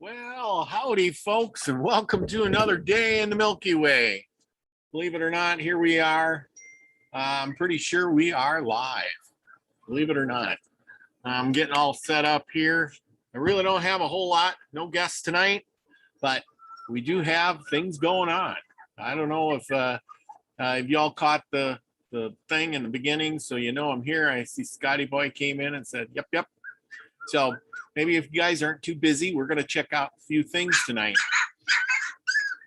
Well, howdy, folks, and welcome to another day in the Milky Way. Believe it or not, here we are. I'm pretty sure we are live. Believe it or not. I'm getting all set up here. I really don't have a whole lot, no guests tonight, but we do have things going on. I don't know if y'all caught the thing in the beginning, so you know I'm here. I see Scotty Boy came in and said, yep. So maybe if you guys aren't too busy, we're going to check out a few things tonight.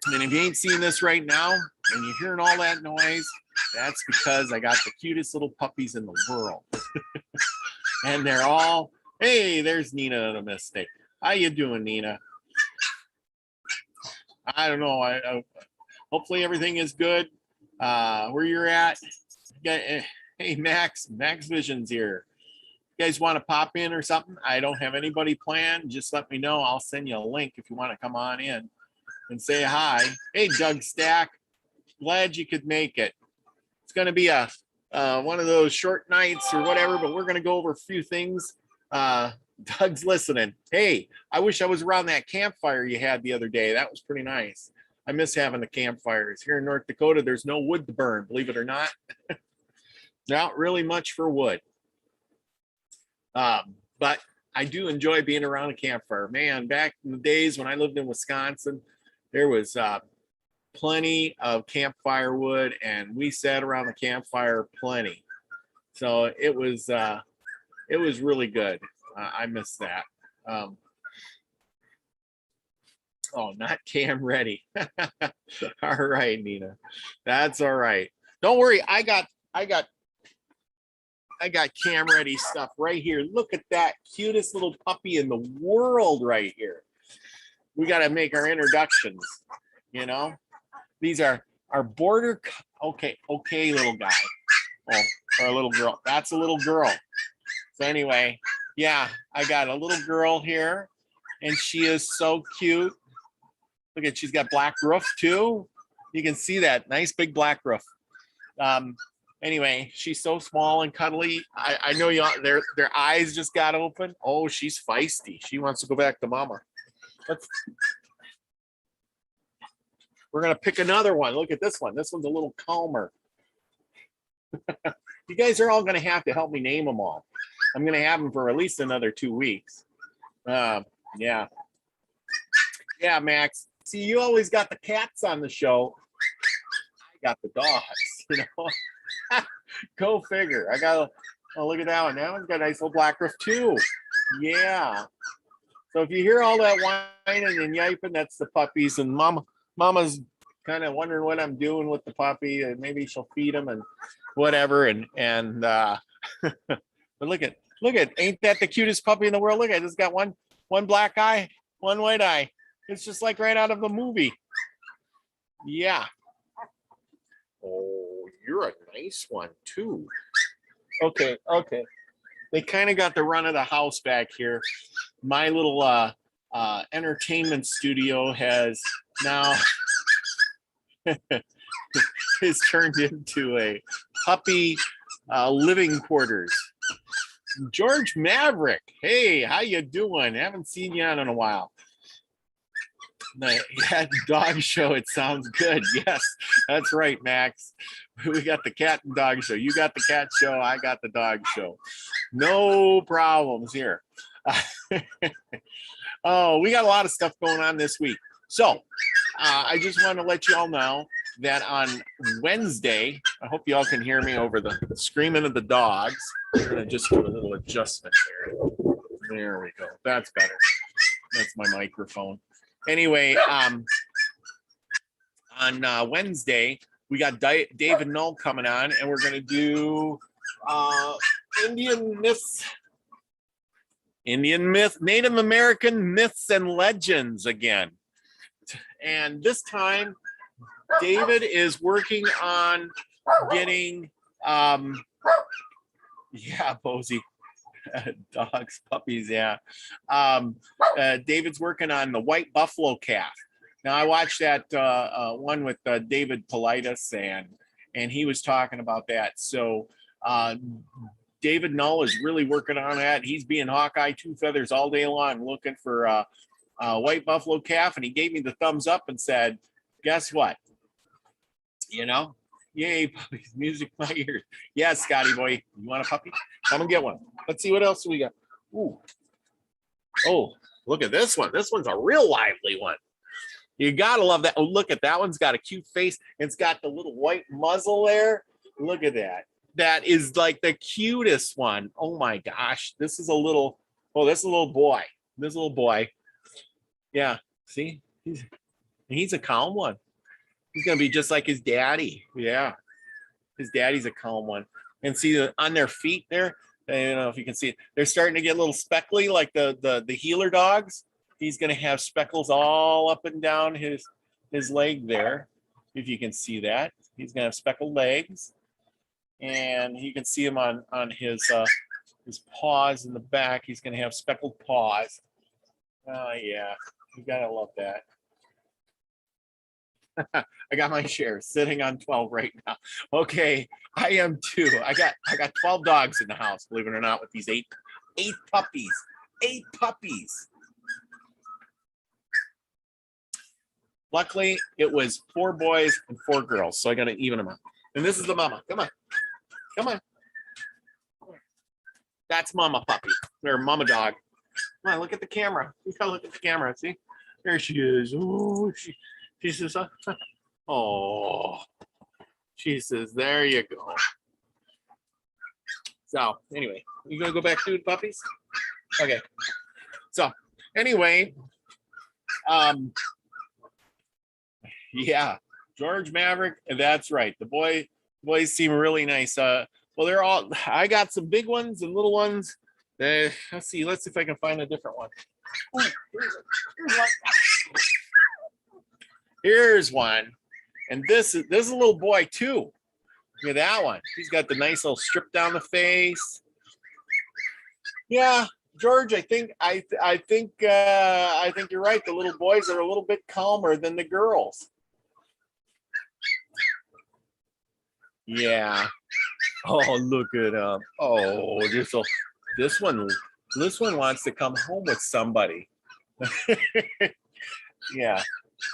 And if you ain't seeing this right now and you're hearing all that noise, that's because I got the cutest little puppies in the world. And they're all, hey, there's Nina in a mistake. How you doing, Nina? I don't know. I hopefully everything is good. Where you're at. Hey, Max Vision's here. You guys want to pop in or something? I don't have anybody planned. Just let me know. I'll send you a link if you want to come on in and say hi. Hey, Doug Stack. Glad you could make it. It's going to be a one of those short nights or whatever, but we're going to go over a few things. Doug's listening. Hey, I wish I was around that campfire you had the other day. That was pretty nice. I miss having the campfires. Here in North Dakota, there's no wood to burn, believe it or not. Not really much for wood. But I do enjoy being around a campfire. Man, back in the days when I lived in Wisconsin, there was plenty of campfire wood, and we sat around the campfire plenty. So it was really good. I miss that. Oh, not cam ready. All right, Nina, that's all right. Don't worry. I got cam ready stuff right here. Look at that cutest little puppy in the world right here. We got to make our introductions, you know. These are our border. Okay, little guy. Oh, or a little girl. That's a little girl. So anyway, yeah, I got a little girl here, and she is so cute. Look at, she's got black roof too. You can see that nice big black roof. Anyway, she's so small and cuddly. I know you. Their eyes just got open. Oh, she's feisty. She wants to go back to mama. We're gonna pick another one. Look at this one. This one's a little calmer. You guys are all gonna have to help me name them all. I'm gonna have them for at least another 2 weeks. Yeah, Max. See, you always got the cats on the show. I got the dogs. You know. Go figure. I got look at that one. That one's got a nice little black roof too. Yeah. So if you hear all that whining and yiping, that's the puppies. And mama's kind of wondering what I'm doing with the puppy, and maybe she'll feed him and whatever. And but look at, ain't that the cutest puppy in the world? Look at it. It's got one black eye, one white eye. It's just like right out of a movie. Yeah. Oh, you're a nice one too. Okay. They kind of got the run of the house back here. My little entertainment studio has now is turned into a puppy living quarters. George Maverick, hey, how you doing? Haven't seen you in a while. The dog show, it sounds good. Yes, that's right, Max. We got the cat and dog show. You got the cat show, I got the dog show. No problems here. Oh, we got a lot of stuff going on this week. So I just want to let you all know that on Wednesday, I hope you all can hear me over the screaming of the dogs. I'm going to just do a little adjustment there. There we go. That's better. That's my microphone. Anyway, on Wednesday, we got David Knoll coming on, and we're going to do Native American myths and legends again. And this time, David is working on getting, Posey. Dogs, puppies, yeah. David's working on the white buffalo calf. Now I watched that one with David Politis, and he was talking about that. So David Null is really working on that. He's being Hawkeye Two Feathers all day long, looking for white buffalo calf, and he gave me the thumbs up and said, guess what? You know, yay, puppies, music in my ears. Yes, Scotty boy, you want a puppy? Come and get one. Let's see what else we got. Ooh. Oh, look at this one. This one's a real lively one. You gotta love that. Oh, look at that one's got a cute face. It's got the little white muzzle there. Look at that. That is like the cutest one. Oh my gosh. This is a little, oh, this is a little boy. This little boy. Yeah. See? He's a calm one. He's gonna be just like his daddy. Yeah. His daddy's a calm one. And see on their feet there, I don't know if you can see it. They're starting to get a little speckly like the healer dogs. He's gonna have speckles all up and down his leg there. If you can see that. He's gonna have speckled legs. And you can see him on his paws in the back. He's gonna have speckled paws. Oh yeah, you gotta love that. I got my share sitting on 12 right now. Okay, I am too. I got 12 dogs in the house, believe it or not, with these eight puppies. 8 puppies. Luckily, it was 4 boys and 4 girls, so I got to even them out. And this is the mama. Come on. Come on. That's mama puppy. Or mama dog. Come on, look at the camera. You gotta look at the camera. See? There she is. Oh, she says, oh. She says, there you go. So, anyway, you gonna go back to the puppies? Okay. So, anyway, yeah, George Maverick, that's right. The boys seem really nice. Well, they're all, I got some big ones and little ones. Let's see if I can find a different one. Ooh, here's one. Here's one. And this is a little boy too. Look at that one. He's got the nice little strip down the face. Yeah, George, I think you're right. The little boys are a little bit calmer than the girls. Yeah. Oh, look at him. Oh, this one wants to come home with somebody. Yeah.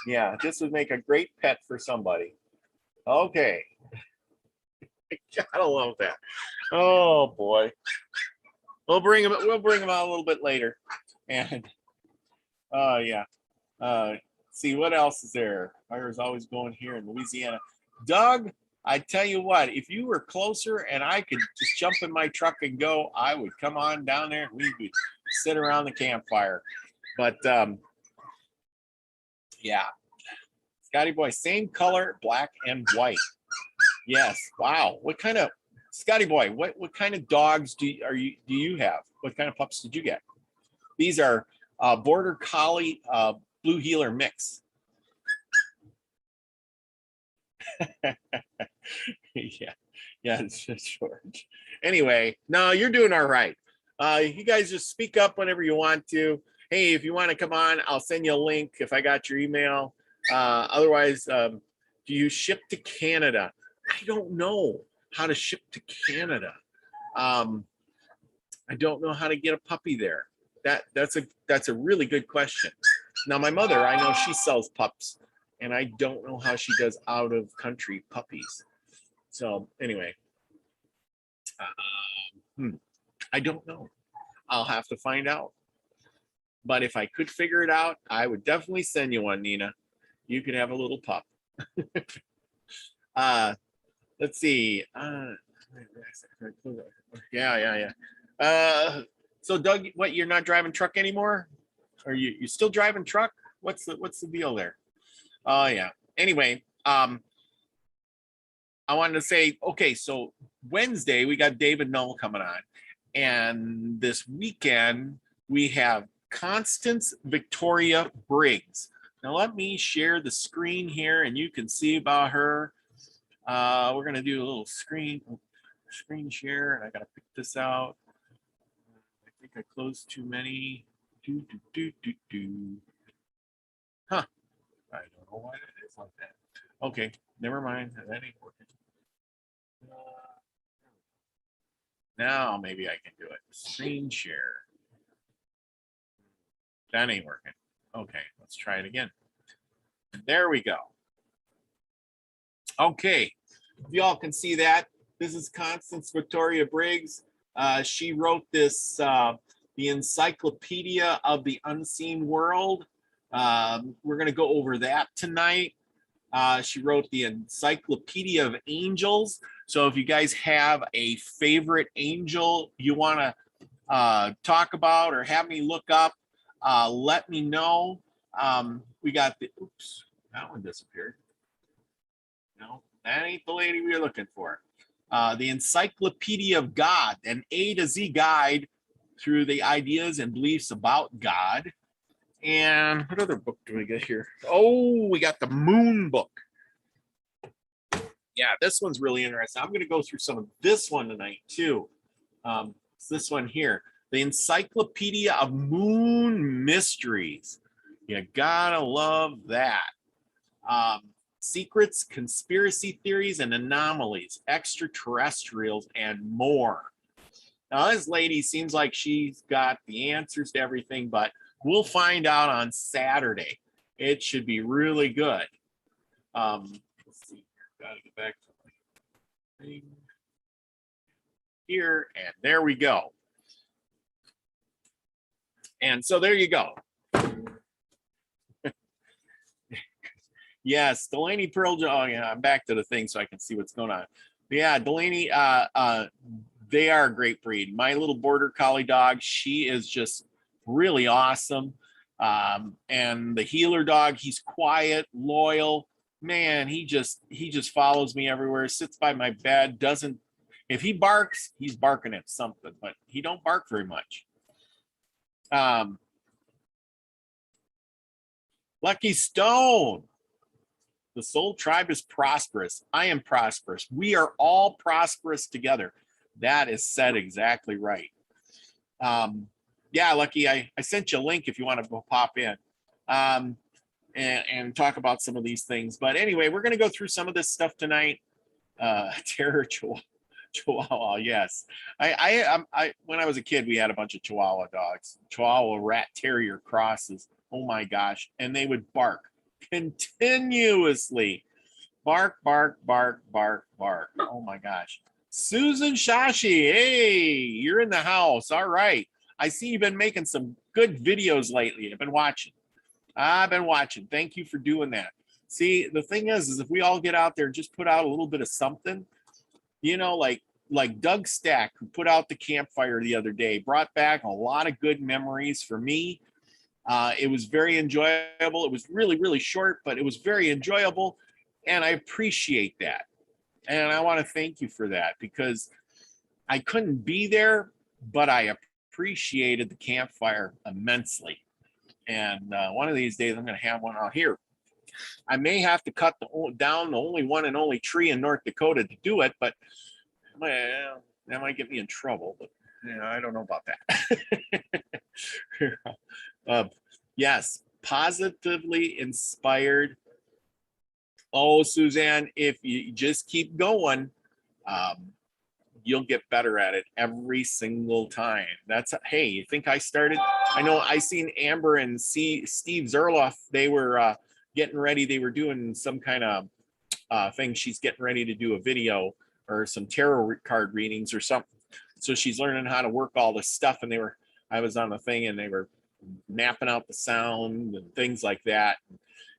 Yeah, this would make a great pet for somebody. Okay. Gotta love that. Oh boy. We'll bring him out a little bit later. And yeah. See what else is there? Fire's always going here in Louisiana. Doug, I tell you what, if you were closer and I could just jump in my truck and go, I would come on down there and we would sit around the campfire. But yeah. Scotty boy, same color, black and white. Yes. Wow. What kind of Scotty boy, what kind of dogs do you have? What kind of pups did you get? These are border collie blue heeler mix. Yeah, it's George. Anyway, no, you're doing all right. You guys just speak up whenever you want to. Hey, if you want to come on, I'll send you a link if I got your email. Otherwise, do you ship to Canada? I don't know how to ship to Canada. I don't know how to get a puppy there. That's a really good question. Now, my mother, I know she sells pups, and I don't know how she does out of country puppies. So anyway, I don't know. I'll have to find out. But if I could figure it out, I would definitely send you one, Nina. You could have a little pup. Let's see. Yeah. So Doug, what, you're not driving truck anymore? Are you still driving truck? What's the deal there? Oh yeah. Anyway, I wanted to say, okay, so Wednesday we got David Null coming on, and this weekend we have Constance Victoria Briggs. Now let me share the screen here, and you can see about her. We're gonna do a little screen share, and I gotta pick this out. I think I closed too many. Huh? I don't know why that is like that. Okay, never mind. That ain't working. Now maybe I can do it. Screen share. That ain't working. Okay, let's try it again. There we go. Okay, y'all can see that. This is Constance Victoria Briggs. She wrote this, the Encyclopedia of the Unseen World. We're going to go over that tonight. She wrote the Encyclopedia of Angels. So if you guys have a favorite angel you want to talk about or have me look up, let me know. We got the, oops, that one disappeared. No, that ain't the lady we were looking for. The Encyclopedia of God, an A to Z guide through the ideas and beliefs about God. And what other book do we get here? Oh, we got the Moon book. Yeah, this one's really interesting. I'm going to go through some of this one tonight too. It's this one here, the Encyclopedia of Moon Mysteries. You gotta love that. Secrets, conspiracy theories, and anomalies, extraterrestrials, and more. Now, this lady seems like she's got the answers to everything, but we'll find out on Saturday. It should be really good. Let's see. Gotta get back to my thing here, and there we go. And so there you go. Yes, Delaney Pearl. Oh yeah, I'm back to the thing so I can see what's going on. But yeah, Delaney. They are a great breed. My little border collie dog. She is just really awesome. And the healer dog. He's quiet, loyal. Man, he just follows me everywhere. Sits by my bed. Doesn't. If he barks, he's barking at something, but he don't bark very much. Lucky Stone. The soul tribe is prosperous. I am prosperous. We are all prosperous together. That is said exactly right. Yeah, Lucky, I sent you a link if you want to go pop in and talk about some of these things. But anyway, we're going to go through some of this stuff tonight. Terror Chihuahua, yes. I when I was a kid, we had a bunch of Chihuahua dogs, Chihuahua Rat Terrier crosses. Oh my gosh, and they would bark continuously. Bark, bark, bark, bark, bark. Oh my gosh. Susan Shashi, hey, you're in the house. All right. I see you've been making some good videos lately. I've been watching. Thank you for doing that. See, the thing is if we all get out there and just put out a little bit of something, you know, like Doug Stack, who put out the campfire the other day, brought back a lot of good memories for me. It was very enjoyable. It was really, really short, but it was very enjoyable. And I appreciate that. And I want to thank you for that because I couldn't be there, but I appreciated the campfire immensely. And one of these days, I'm going to have one out here. I may have to cut down the only one and only tree in North Dakota to do it, but well, that might get me in trouble. But you know, I don't know about that. Yes, positively inspired. Oh, Suzanne, if you just keep going, you'll get better at it every single time. That's, hey, you think I started? I know I seen Amber and Steve Zerloff. They were getting ready. They were doing some kind of thing. She's getting ready to do a video or some tarot card readings or something. So she's learning how to work all this stuff. And I was on the thing and they were mapping out the sound and things like that.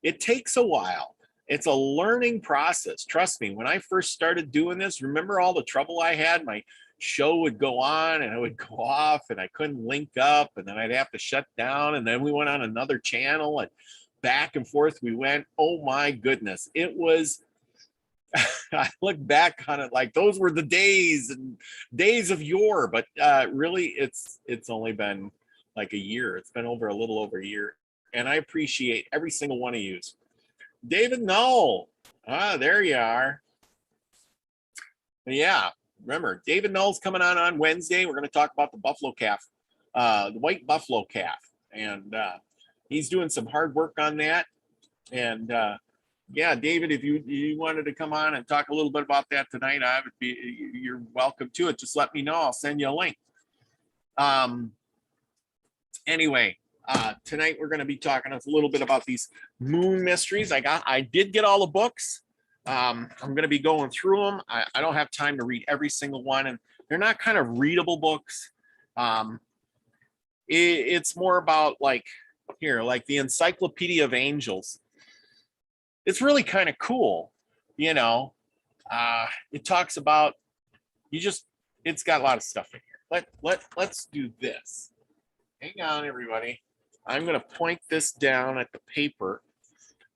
It takes a while. It's a learning process. Trust me, when I first started doing this, remember all the trouble I had? My show would go on and it would go off and I couldn't link up and then I'd have to shut down. And then we went on another channel and back and forth we went. Oh my goodness. It was, I look back on it like those were the days and days of yore, but really it's only been like a year. It's been a little over a year. And I appreciate every single one of you. David Knoll. There you are. Yeah, remember, David Knoll's coming on Wednesday. We're going to talk about the buffalo calf, the white buffalo calf. And he's doing some hard work on that. And yeah, David, if you wanted to come on and talk a little bit about that tonight, you're welcome to it. Just let me know. I'll send you a link. Anyway, Tonight we're going to be talking a little bit about these moon mysteries. I did get all the books. I'm going to be going through them. I don't have time to read every single one, and they're not kind of readable books. It's more about like the Encyclopedia of Angels. It's really kind of cool, you know. It talks about it's got a lot of stuff in here. Let's do this. Hang on, everybody. I'm going to point this down at the paper,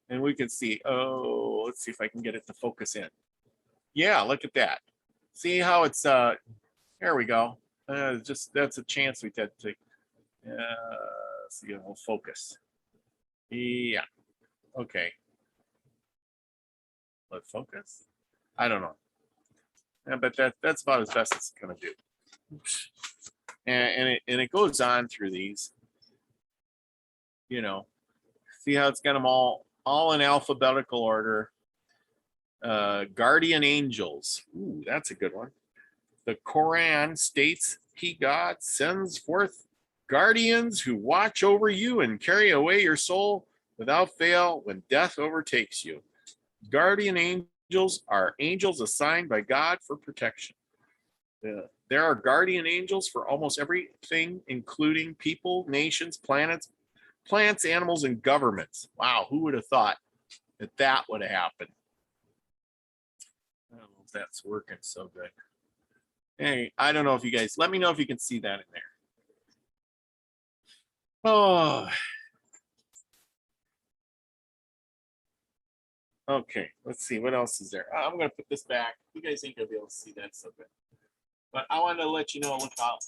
and we can see. Oh, let's see if I can get it to focus in. Yeah, look at that. See how it's there we go. That's a chance we had to see if we'll focus. Yeah. Okay. Let's focus. I don't know. Yeah, but that's about as best it's gonna do. And it goes on through these. You know, see how it's got them all in alphabetical order. Guardian angels. Ooh, that's a good one. The Quran states God sends forth guardians who watch over you and carry away your soul without fail when death overtakes you. Guardian angels are angels assigned by God for protection. There are guardian angels for almost everything, including people, nations, planets, plants, animals, and governments. Wow, who would have thought that would have happened? I don't know if that's working so good. Hey, I don't know if you guys, let me know if you can see that in there. Oh, okay. Let's see what else is there. I'm going to put this back. You guys ain't going to be able to see that so good. But I wanted to let you know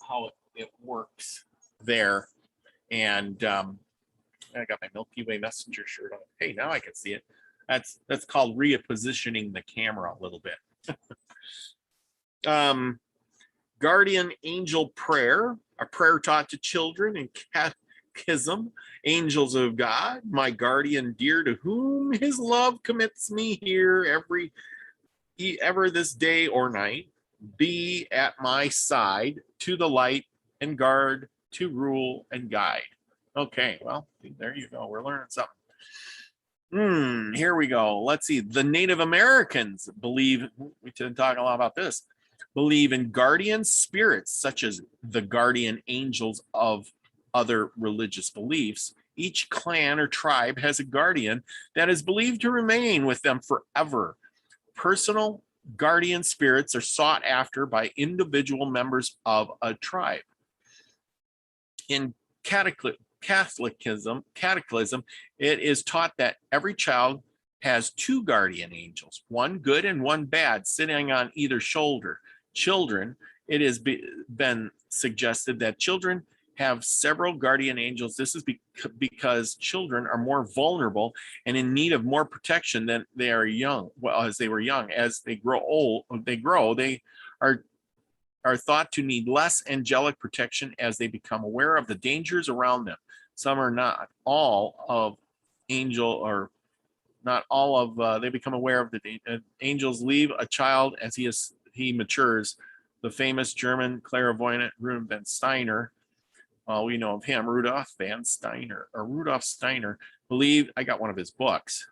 how it works there. And I got my Milky Way Messenger shirt on. Hey, now I can see it. That's called repositioning the camera a little bit. Guardian angel prayer, a prayer taught to children in catechism. Angels of God, my guardian dear, to whom his love commits me here ever this day or night, be at my side, to the light and guard, to rule and guide. Okay, well, there you go. We're learning something. Here we go. Let's see. The Native Americans believe, we didn't talk a lot about this, believe in guardian spirits, such as the guardian angels of other religious beliefs. Each clan or tribe has a guardian that is believed to remain with them forever. Personal guardian spirits are sought after by individual members of a tribe. In catechism, it is taught that every child has two guardian angels, one good and one bad, sitting on either shoulder. Children, it has been suggested that children have several guardian angels. This is because children are more vulnerable and in need of more protection than they are young. Well, as they were young, as they grow, they are thought to need less angelic protection as they become aware of the dangers around them. Some are not all of angel, or not all of they become aware of the angels leave a child as he matures. The famous German clairvoyant Rudolf Steiner, we know of him, Rudolf Steiner, believed, I got one of his books,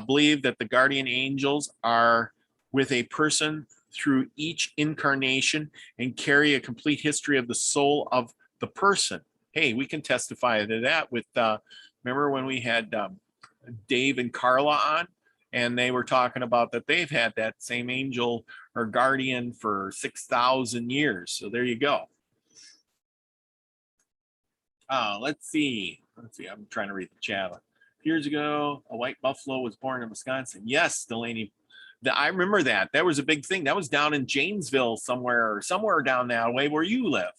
believed that the guardian angels are with a person through each incarnation and carry a complete history of the soul of the person. Hey, we can testify to that with, remember when we had Dave and Carla on, and they were talking about that they've had that same angel or guardian for 6,000 years. So there you go. Let's see. I'm trying to read the chat. Years ago, a white buffalo was born in Wisconsin. Yes, Delaney. I remember that. That was a big thing. That was down in Janesville somewhere down that way where you live.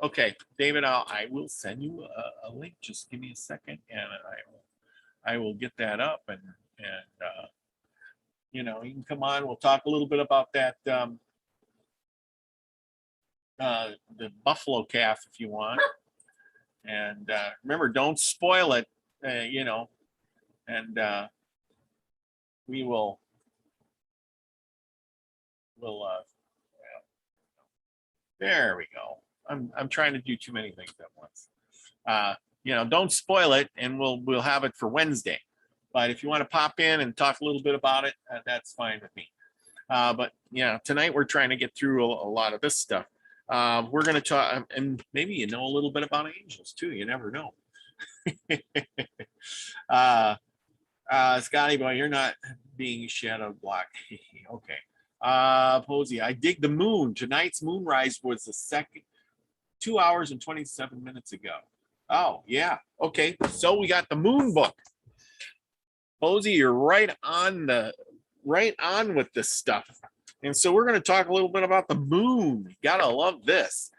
Okay, David, I will send you a link. Just give me a second, and I will get that up, and you know, you can come on. We'll talk a little bit about that. The buffalo calf, if you want, and remember, don't spoil it. You know, and we'll there we go. I'm trying to do too many things at once. Don't spoil it, and we'll have it for Wednesday. But if you want to pop in and talk a little bit about it, that's fine with me. But tonight we're trying to get through a lot of this stuff. We're going to talk, and maybe a little bit about angels too. You never know. Scotty boy, you're not being shadow blocked. Okay. Posey, I dig the moon. Tonight's moonrise was the second 2 hours and 27 minutes ago. Oh, yeah. Okay. So we got the moon book. Posey, you're right on with this stuff. And so we're going to talk a little bit about the moon. You gotta love this.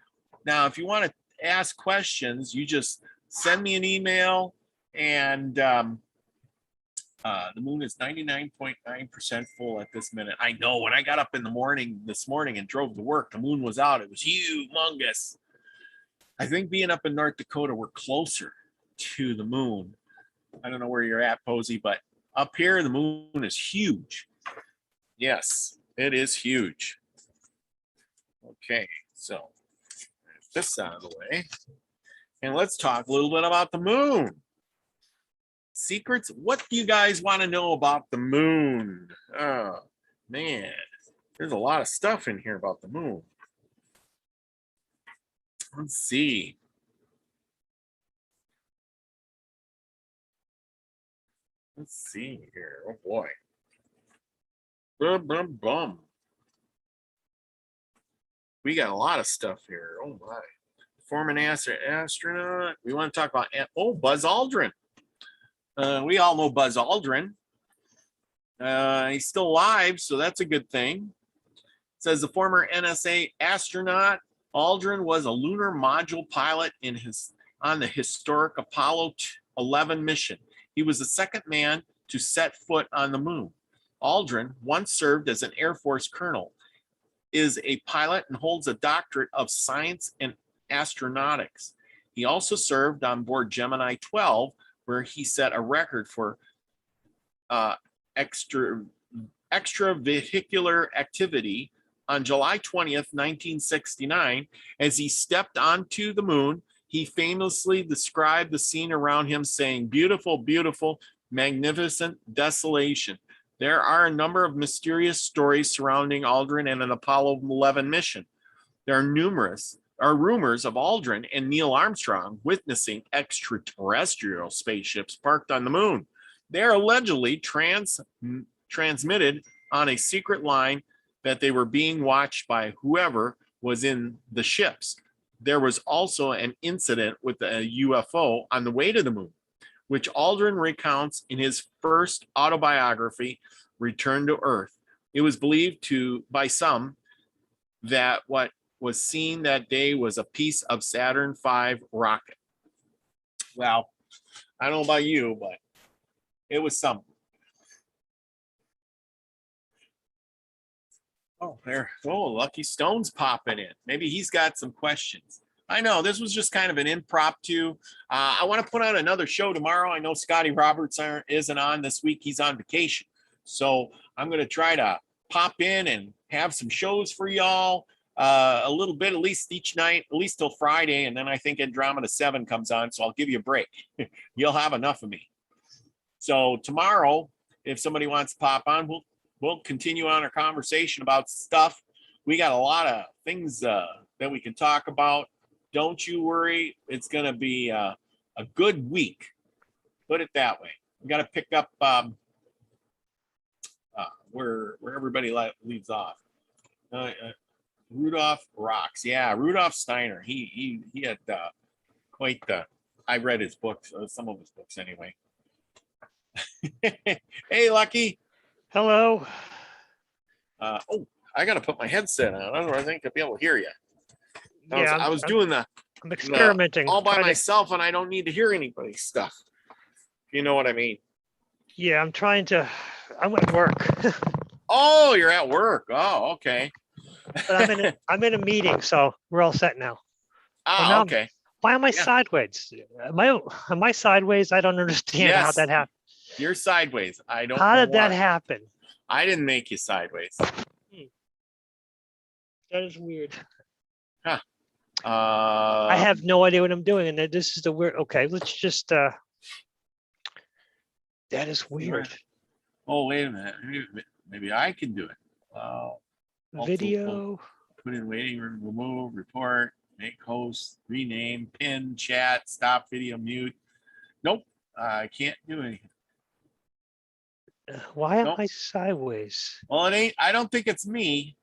Now, if you want to ask questions, you just send me an email, and the moon is 99.9% full at this minute. I know when I got up in the morning this morning and drove to work, the moon was out. It was humongous. I think being up in North Dakota, we're closer to the moon. I don't know where you're at, Posey, but up here, the moon is huge. Yes, it is huge. Okay, so get this out of the way. And let's talk a little bit about the moon. Secrets. What do you guys want to know about the moon? Oh, man. There's a lot of stuff in here about the moon. Let's see. Let's see here. Oh, boy. Bum, bum, bum. We got a lot of stuff here. Oh, my. Former astronaut. We want to talk about, Buzz Aldrin. We all know Buzz Aldrin. He's still alive, so that's a good thing. It says the former NSA astronaut Aldrin was a lunar module pilot on the historic Apollo 11 mission. He was the second man to set foot on the moon. Aldrin once served as an Air Force colonel, is a pilot, and holds a doctorate of science and astronautics. He also served on board Gemini 12, where he set a record for extravehicular activity on July 20th, 1969. As he stepped onto the moon, he famously described the scene around him, saying, "Beautiful, beautiful, magnificent desolation." There are a number of mysterious stories surrounding Aldrin and an Apollo 11 mission. There are rumors of Aldrin and Neil Armstrong witnessing extraterrestrial spaceships parked on the moon. They are allegedly transmitted on a secret line that they were being watched by whoever was in the ships. There was also an incident with a UFO on the way to the moon, which Aldrin recounts in his first autobiography, Return to Earth. It was believed by some that what was seen that day was a piece of Saturn V rocket. Well, I don't know about you, but it was something. Oh, there. Oh, Lucky Stone's popping in. Maybe he's got some questions. I know this was just kind of an impromptu. I want to put on another show tomorrow. I know Scotty Roberts isn't on this week. He's on vacation. So I'm going to try to pop in and have some shows for y'all. A little bit, at least each night, at least till Friday. And then I think Andromeda 7 comes on. So I'll give you a break. You'll have enough of me. So tomorrow, if somebody wants to pop on, we'll continue on our conversation about stuff. We got a lot of things that we can talk about. Don't you worry. It's going to be a good week. Put it that way. We got to pick up where everybody leaves off. Rudolph rocks. Yeah, Rudolph Steiner. He had quite the. I read his books, some of his books anyway. Hey, Lucky. Hello. I got to put my headset on. I don't think I'll be able to hear you. Yeah, I was doing I'm experimenting all by myself, and I don't need to hear anybody's stuff. You know what I mean? Yeah, I'm at work. Oh, you're at work. Oh, okay. But I'm in a meeting, so we're all set now. Now, okay. Why am I sideways? Am I sideways? I don't understand how that happened. You're sideways. I don't. How did that happen? I didn't make you sideways. That is weird. Huh. I have no idea what I'm doing, and then this is the weird. Okay, let's just. That is weird. Oh, wait a minute. Maybe I can do it. Video. Put in waiting room, remove, report, make host, rename, pin, chat, stop video, mute. Nope, I can't do anything. Why am Nope. I sideways? Well, it ain't. I don't think it's me.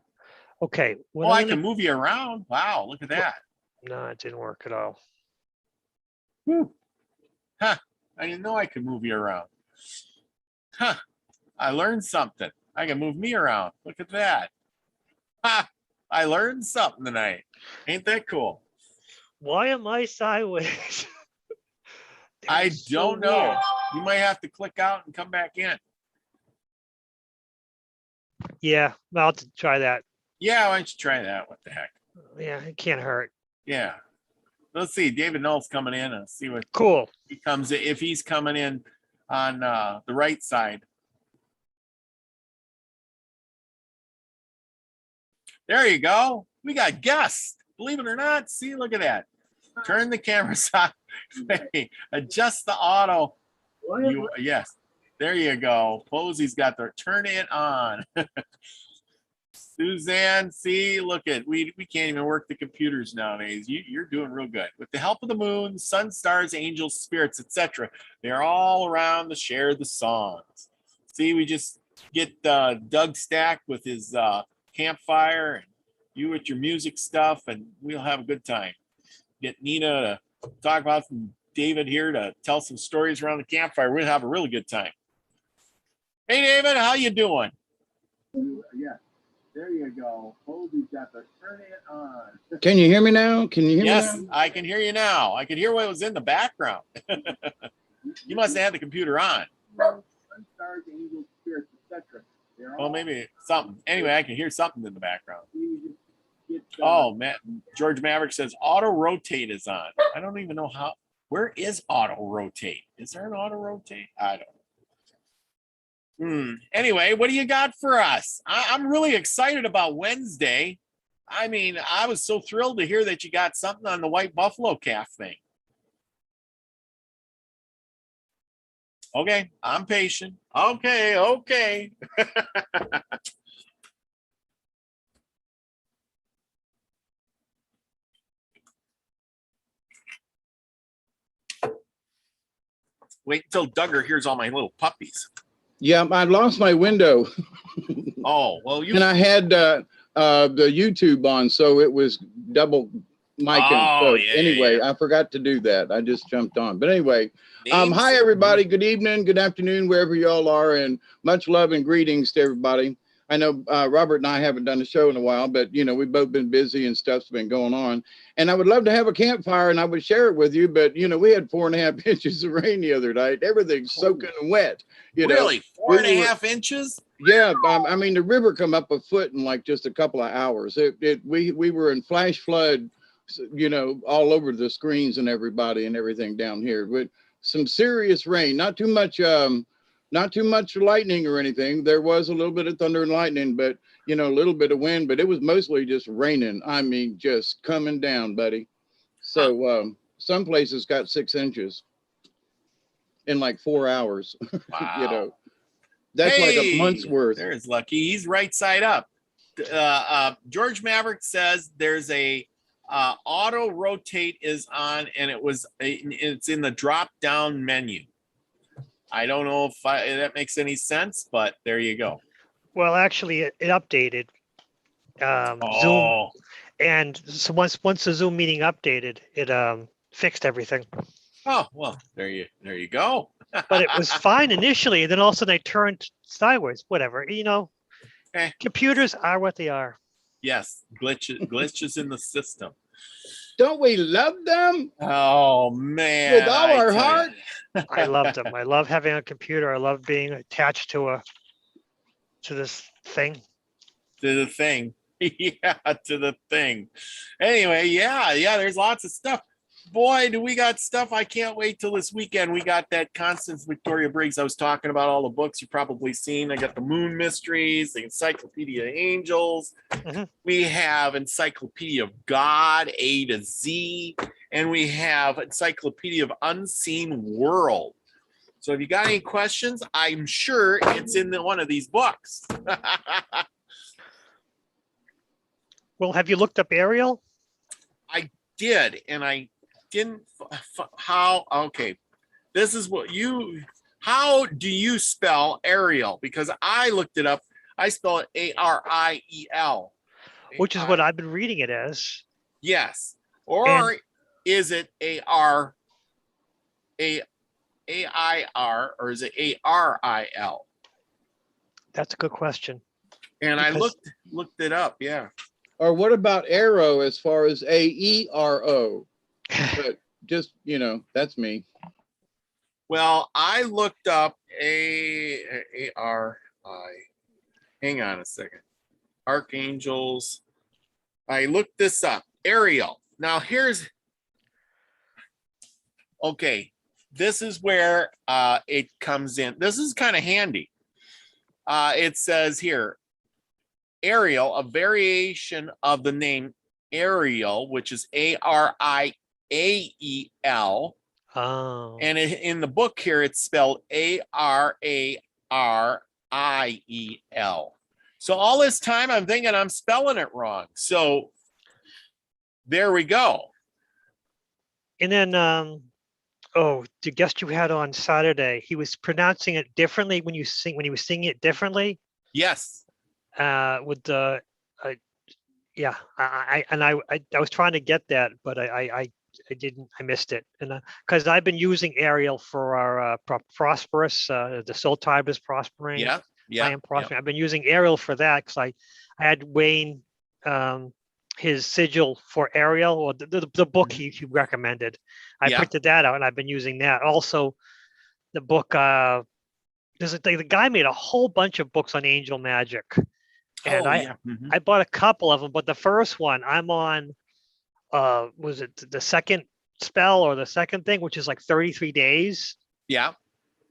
Okay. Oh, I can move you around. Wow, look at that. No, it didn't work at all. Whew. Huh. I didn't know I could move you around. Huh. I learned something. I can move me around. Look at that. Ha. I learned something tonight. Ain't that cool? Why am I sideways? I don't know. Weird. You might have to click out and come back in. Yeah, I'll have to try that. Yeah, why don't you try that? What the heck? Yeah, it can't hurt. Yeah. Let's see. David Knoll's coming in and see what cool he comes in. If he's coming in on the right side. There you go. We got guests. Believe it or not. See, look at that. Turn the cameras on. Adjust the auto. Yes. There you go. Posey's got the turn it on. Suzanne, see, look at we can't even work the computers nowadays. You're doing real good. With the help of the moon, sun, stars, angels, spirits, etc., they're all around to share the songs. See, we just get Doug Stack with his campfire, and you with your music stuff, and we'll have a good time. Get Nina to talk about some David here to tell some stories around the campfire. We'll have a really good time. Hey, David, how you doing? Yeah. There you go. Posey's got the turn it on. Can you hear me now? Can you hear me now? Yes, I can hear you now. I can hear what was in the background. You must have had the computer on. Stars, angels, spirits, etc. Well, maybe something. Anyway, I can hear something in the background. Oh, Matt, George Maverick says auto rotate is on. I don't even know how. Where is auto rotate? Is there an auto rotate? I don't know. Anyway, what do you got for us? I'm really excited about Wednesday. I mean, I was so thrilled to hear that you got something on the white buffalo calf thing. Okay, I'm patient. Okay. Wait until Duggar hears all my little puppies. Yeah, I lost my window. Oh, well, and I had the YouTube on, so it was double micing. So anyway, I forgot to do that. I just jumped on. But anyway, hi everybody. Good evening, good afternoon, wherever y'all are, and much love and greetings to everybody. I know Robert and I haven't done a show in a while, but you know, we've both been busy and stuff's been going on. And I would love to have a campfire and I would share it with you, but you know, we had 4.5 inches of rain the other night. Everything's soaking wet. You know, really? 4.5 inches? Yeah, I mean, the river come up a foot in like just a couple of hours. We were in flash flood, you know, all over the screens and everybody and everything down here with some serious rain. Not too much lightning or anything. There was a little bit of thunder and lightning, but you know, a little bit of wind, but it was mostly just raining. I mean, just coming down, buddy. So some places got 6 inches in like 4 hours. Wow. You know, that's like a month's worth. There's Lucky. He's right side up. George Maverick says there's a auto rotate is on, and it's in the drop down menu. I don't know if that makes any sense, but there you go. Well, actually, it updated Zoom, and so once the Zoom meeting updated, it fixed everything. Oh well, there you go. But it was fine initially, and then all of a sudden I turned sideways. Whatever, you know. Okay. Computers are what they are. Yes, glitches in the system. Don't we love them? Oh man, with all our heart. I love them. I love having a computer. I love being attached to this thing. To the thing. Yeah, to the thing. Anyway, yeah, there's lots of stuff. boy, do we got stuff. I can't wait till this weekend. We got that Constance Victoria Briggs. I was talking about all the books you've probably seen. I got the Moon Mysteries, the Encyclopedia of Angels. Mhm. We have Encyclopedia of God, A to Z. And we have Encyclopedia of Unseen World. So if you got any questions, I'm sure it's in one of these books. Well, have you looked up Ariel? I did, and I didn't. How? Okay, this is what you. How do you spell Ariel? Because I looked it up. I spell it Ariel. Which is what I've been reading it as. Yes, or is it AIR, or is it ARIL? That's a good question. And I looked it up. Yeah. Or what about arrow as far as AERO? But just, you know, that's me. Well, I looked up ARI. Hang on a second. Archangels. I looked this up. Ariel. Now here's. Okay. This is where it comes in. This is kind of handy. It says here, Ariel, a variation of the name Ariel, which is ARIAEL. Oh. And in the book here, it's spelled ARARIEL. So all this time, I'm thinking I'm spelling it wrong. So there we go. And then, the guest you had on Saturday, he was pronouncing it differently when he was singing it differently. Yes. With the, yeah, I was trying to get that, but I didn't. I missed it, and because I've been using Ariel for our prosperous, the soul tribe is prospering. Yeah. I am prospering. I've been using Ariel for that because I had Wayne, his sigil for Ariel, or the book he recommended. I printed that out, and I've been using that. Also, the book. The guy made a whole bunch of books on angel magic, and I bought a couple of them. But the first one I'm on, was it the second spell or the second thing, which is like 33 days? Yeah.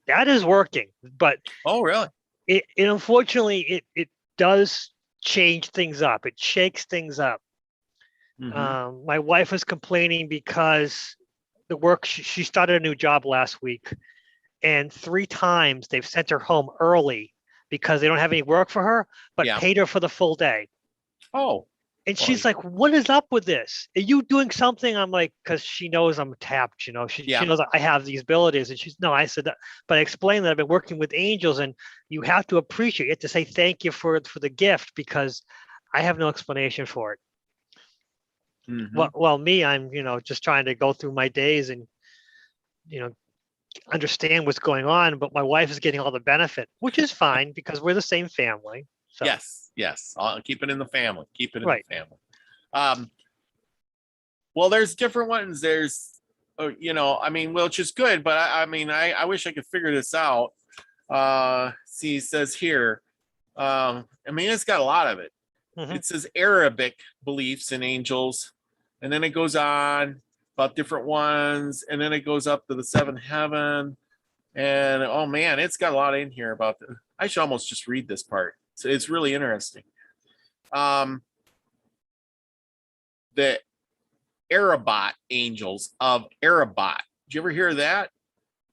That is working, but oh really? It unfortunately it does change things up. It shakes things up. My wife was complaining because the work she started a new job last week, and 3 times they've sent her home early because they don't have any work for her, but paid her for the full day. Oh. And she's like, "What is up with this? Are you doing something?" I'm like, because she knows I'm tapped, you know, she knows I have these abilities. And she's, no, I said that, but I explained that I've been working with angels, and you have to appreciate, you have to say thank you for the gift, because I have no explanation for it. Well, me, I'm, just trying to go through my days and, understand what's going on, but my wife is getting all the benefit, which is fine because we're the same family. So. Yes. I'll keep it in the family. Keep it in the family. Well, there's different ones. There's, which is good, but I wish I could figure this out. See, it says here, it's got a lot of it. It says Arabic beliefs in angels, and then it goes on about different ones, and then it goes up to the 7th heaven, and oh man, it's got a lot in here about I should almost just read this part. So it's really interesting. The Arabat angels of Arabat. Did you ever hear that?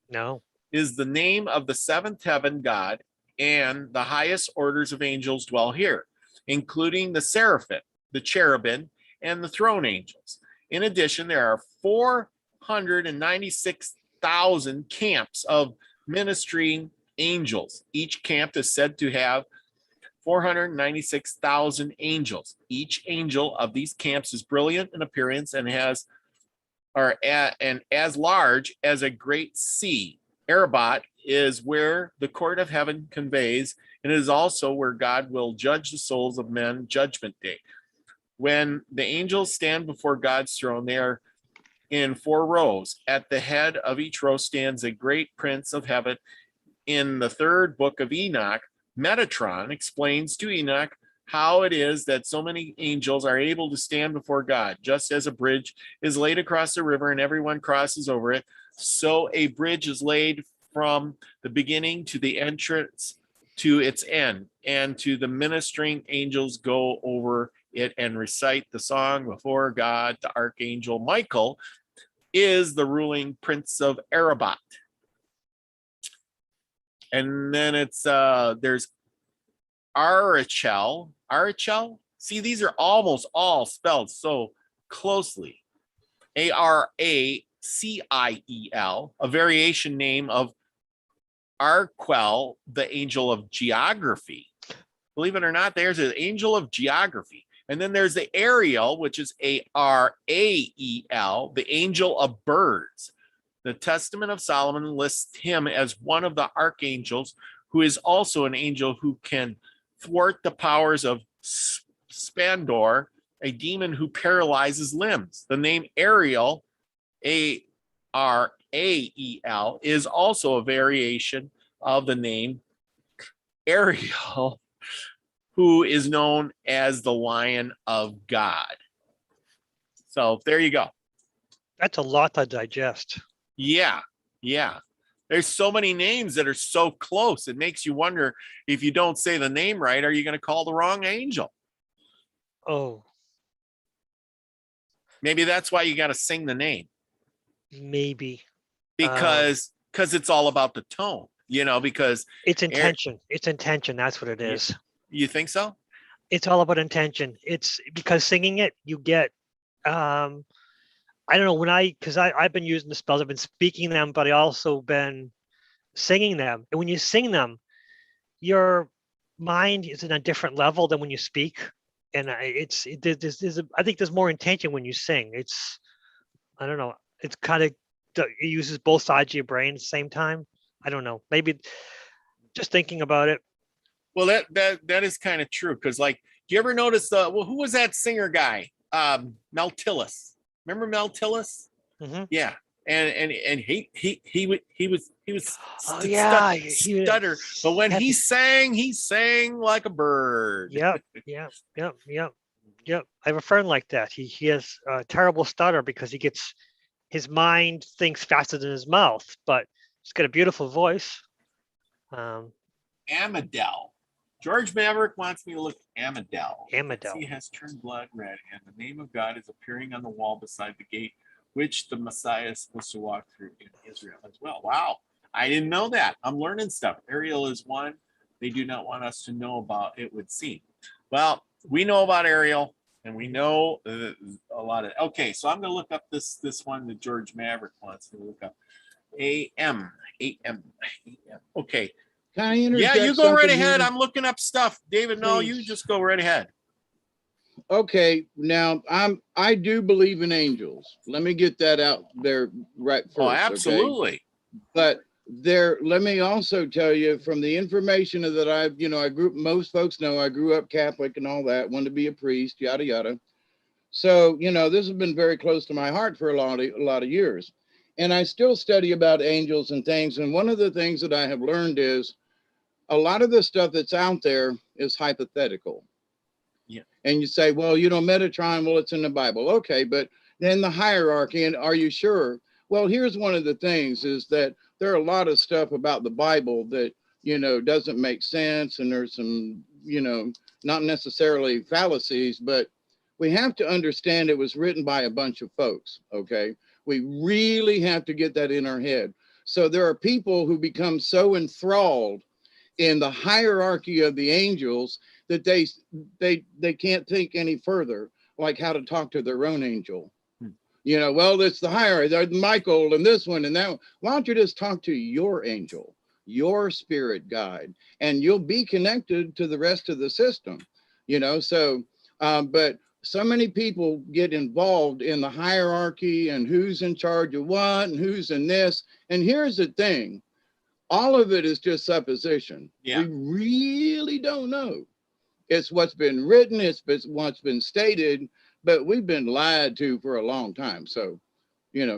No. Is the name of the 7th heaven God, and the highest orders of angels dwell here, including the seraphim, the cherubim, and the throne angels. In addition, there are 496,000 camps of ministering angels. Each camp is said to have 496,000 angels. Each angel of these camps is brilliant in appearance and as large as a great sea. Arabat is where the court of heaven conveys, and it is also where God will judge the souls of men, judgment day. When the angels stand before God's throne, they are in 4 rows. At the head of each row stands a great prince of heaven. In the 3rd book of Enoch, Metatron explains to Enoch how it is that so many angels are able to stand before God. Just as a bridge is laid across a river and everyone crosses over it, so a bridge is laid from the beginning to the entrance to its end, and to the ministering angels go over it and recite the song before God. The archangel Michael is the ruling prince of Arabat. And then it's there's Arichel. See, these are almost all spelled so closely. Araciel, a variation name of Arquel, the angel of geography. Believe it or not, there's an angel of geography. And then there's the Ariel, which is Arael, the angel of birds. The Testament of Solomon lists him as one of the archangels, who is also an angel who can thwart the powers of Spandor, a demon who paralyzes limbs. The name Ariel, Arael, is also a variation of the name Ariel, who is known as the Lion of God. So there you go. That's a lot to digest. Yeah. There's so many names that are so close. It makes you wonder, if you don't say the name right, are you going to call the wrong angel? Oh. Maybe that's why you got to sing the name. Maybe. Because it's all about the tone, because it's intention. It's intention. That's what it is. You think so? It's all about intention. It's because singing it, you get, I don't know, because I've been using the spells, I've been speaking them, but I also been singing them. And when you sing them, your mind is in a different level than when you speak. And I think there's more intention when you sing. I don't know. It's kind of, it uses both sides of your brain at the same time. I don't know. Maybe just thinking about it. Well, that is kind of true. Because, do you ever notice who was that singer guy? Mel Tillis. Remember Mel Tillis? Mm-hmm. Yeah, and he was stutter, but when he sang like a bird. Yep. I have a friend like that. He has a terrible stutter because his mind thinks faster than his mouth, but he's got a beautiful voice. Amadel. George Maverick wants me to look at Amadel. Amadel. He has turned blood red, and the name of God is appearing on the wall beside the gate, which the Messiah is supposed to walk through in Israel as well. Wow. I didn't know that. I'm learning stuff. Ariel is one they do not want us to know about, it would seem. Well, we know about Ariel, and we know a lot of. Okay, so I'm going to look up this one that George Maverick wants me to look up. A.M. Okay. Can I interject? Yeah, you go right ahead. Here? I'm looking up stuff. David, no, Please. you just go right ahead. Okay, now I do believe in angels. Let me get that out there right first. Oh, absolutely. Okay? But let me also tell you, from the information that most folks know I grew up Catholic and all that, wanted to be a priest, yada yada. So this has been very close to my heart for a lot of years, and I still study about angels and things. And one of the things that I have learned is a lot of the stuff that's out there is hypothetical. Yeah. And you say, well, Metatron, well, it's in the Bible. Okay, but then the hierarchy, and are you sure? Well, here's one of the things is that there are a lot of stuff about the Bible that, doesn't make sense. And there's some, not necessarily fallacies, but we have to understand it was written by a bunch of folks. Okay. We really have to get that in our head. So there are people who become so enthralled in the hierarchy of the angels that they can't think any further, like how to talk to their own angel. Well, it's the hierarchy, Michael and this one and that one. Why don't you just talk to your angel, your spirit guide, and you'll be connected to the rest of the system, so but so many people get involved in the hierarchy and who's in charge of what and who's in this. And here's the thing. All of it is just supposition. Yeah. We really don't know. It's what's been written, it's what's been stated, but we've been lied to for a long time. So,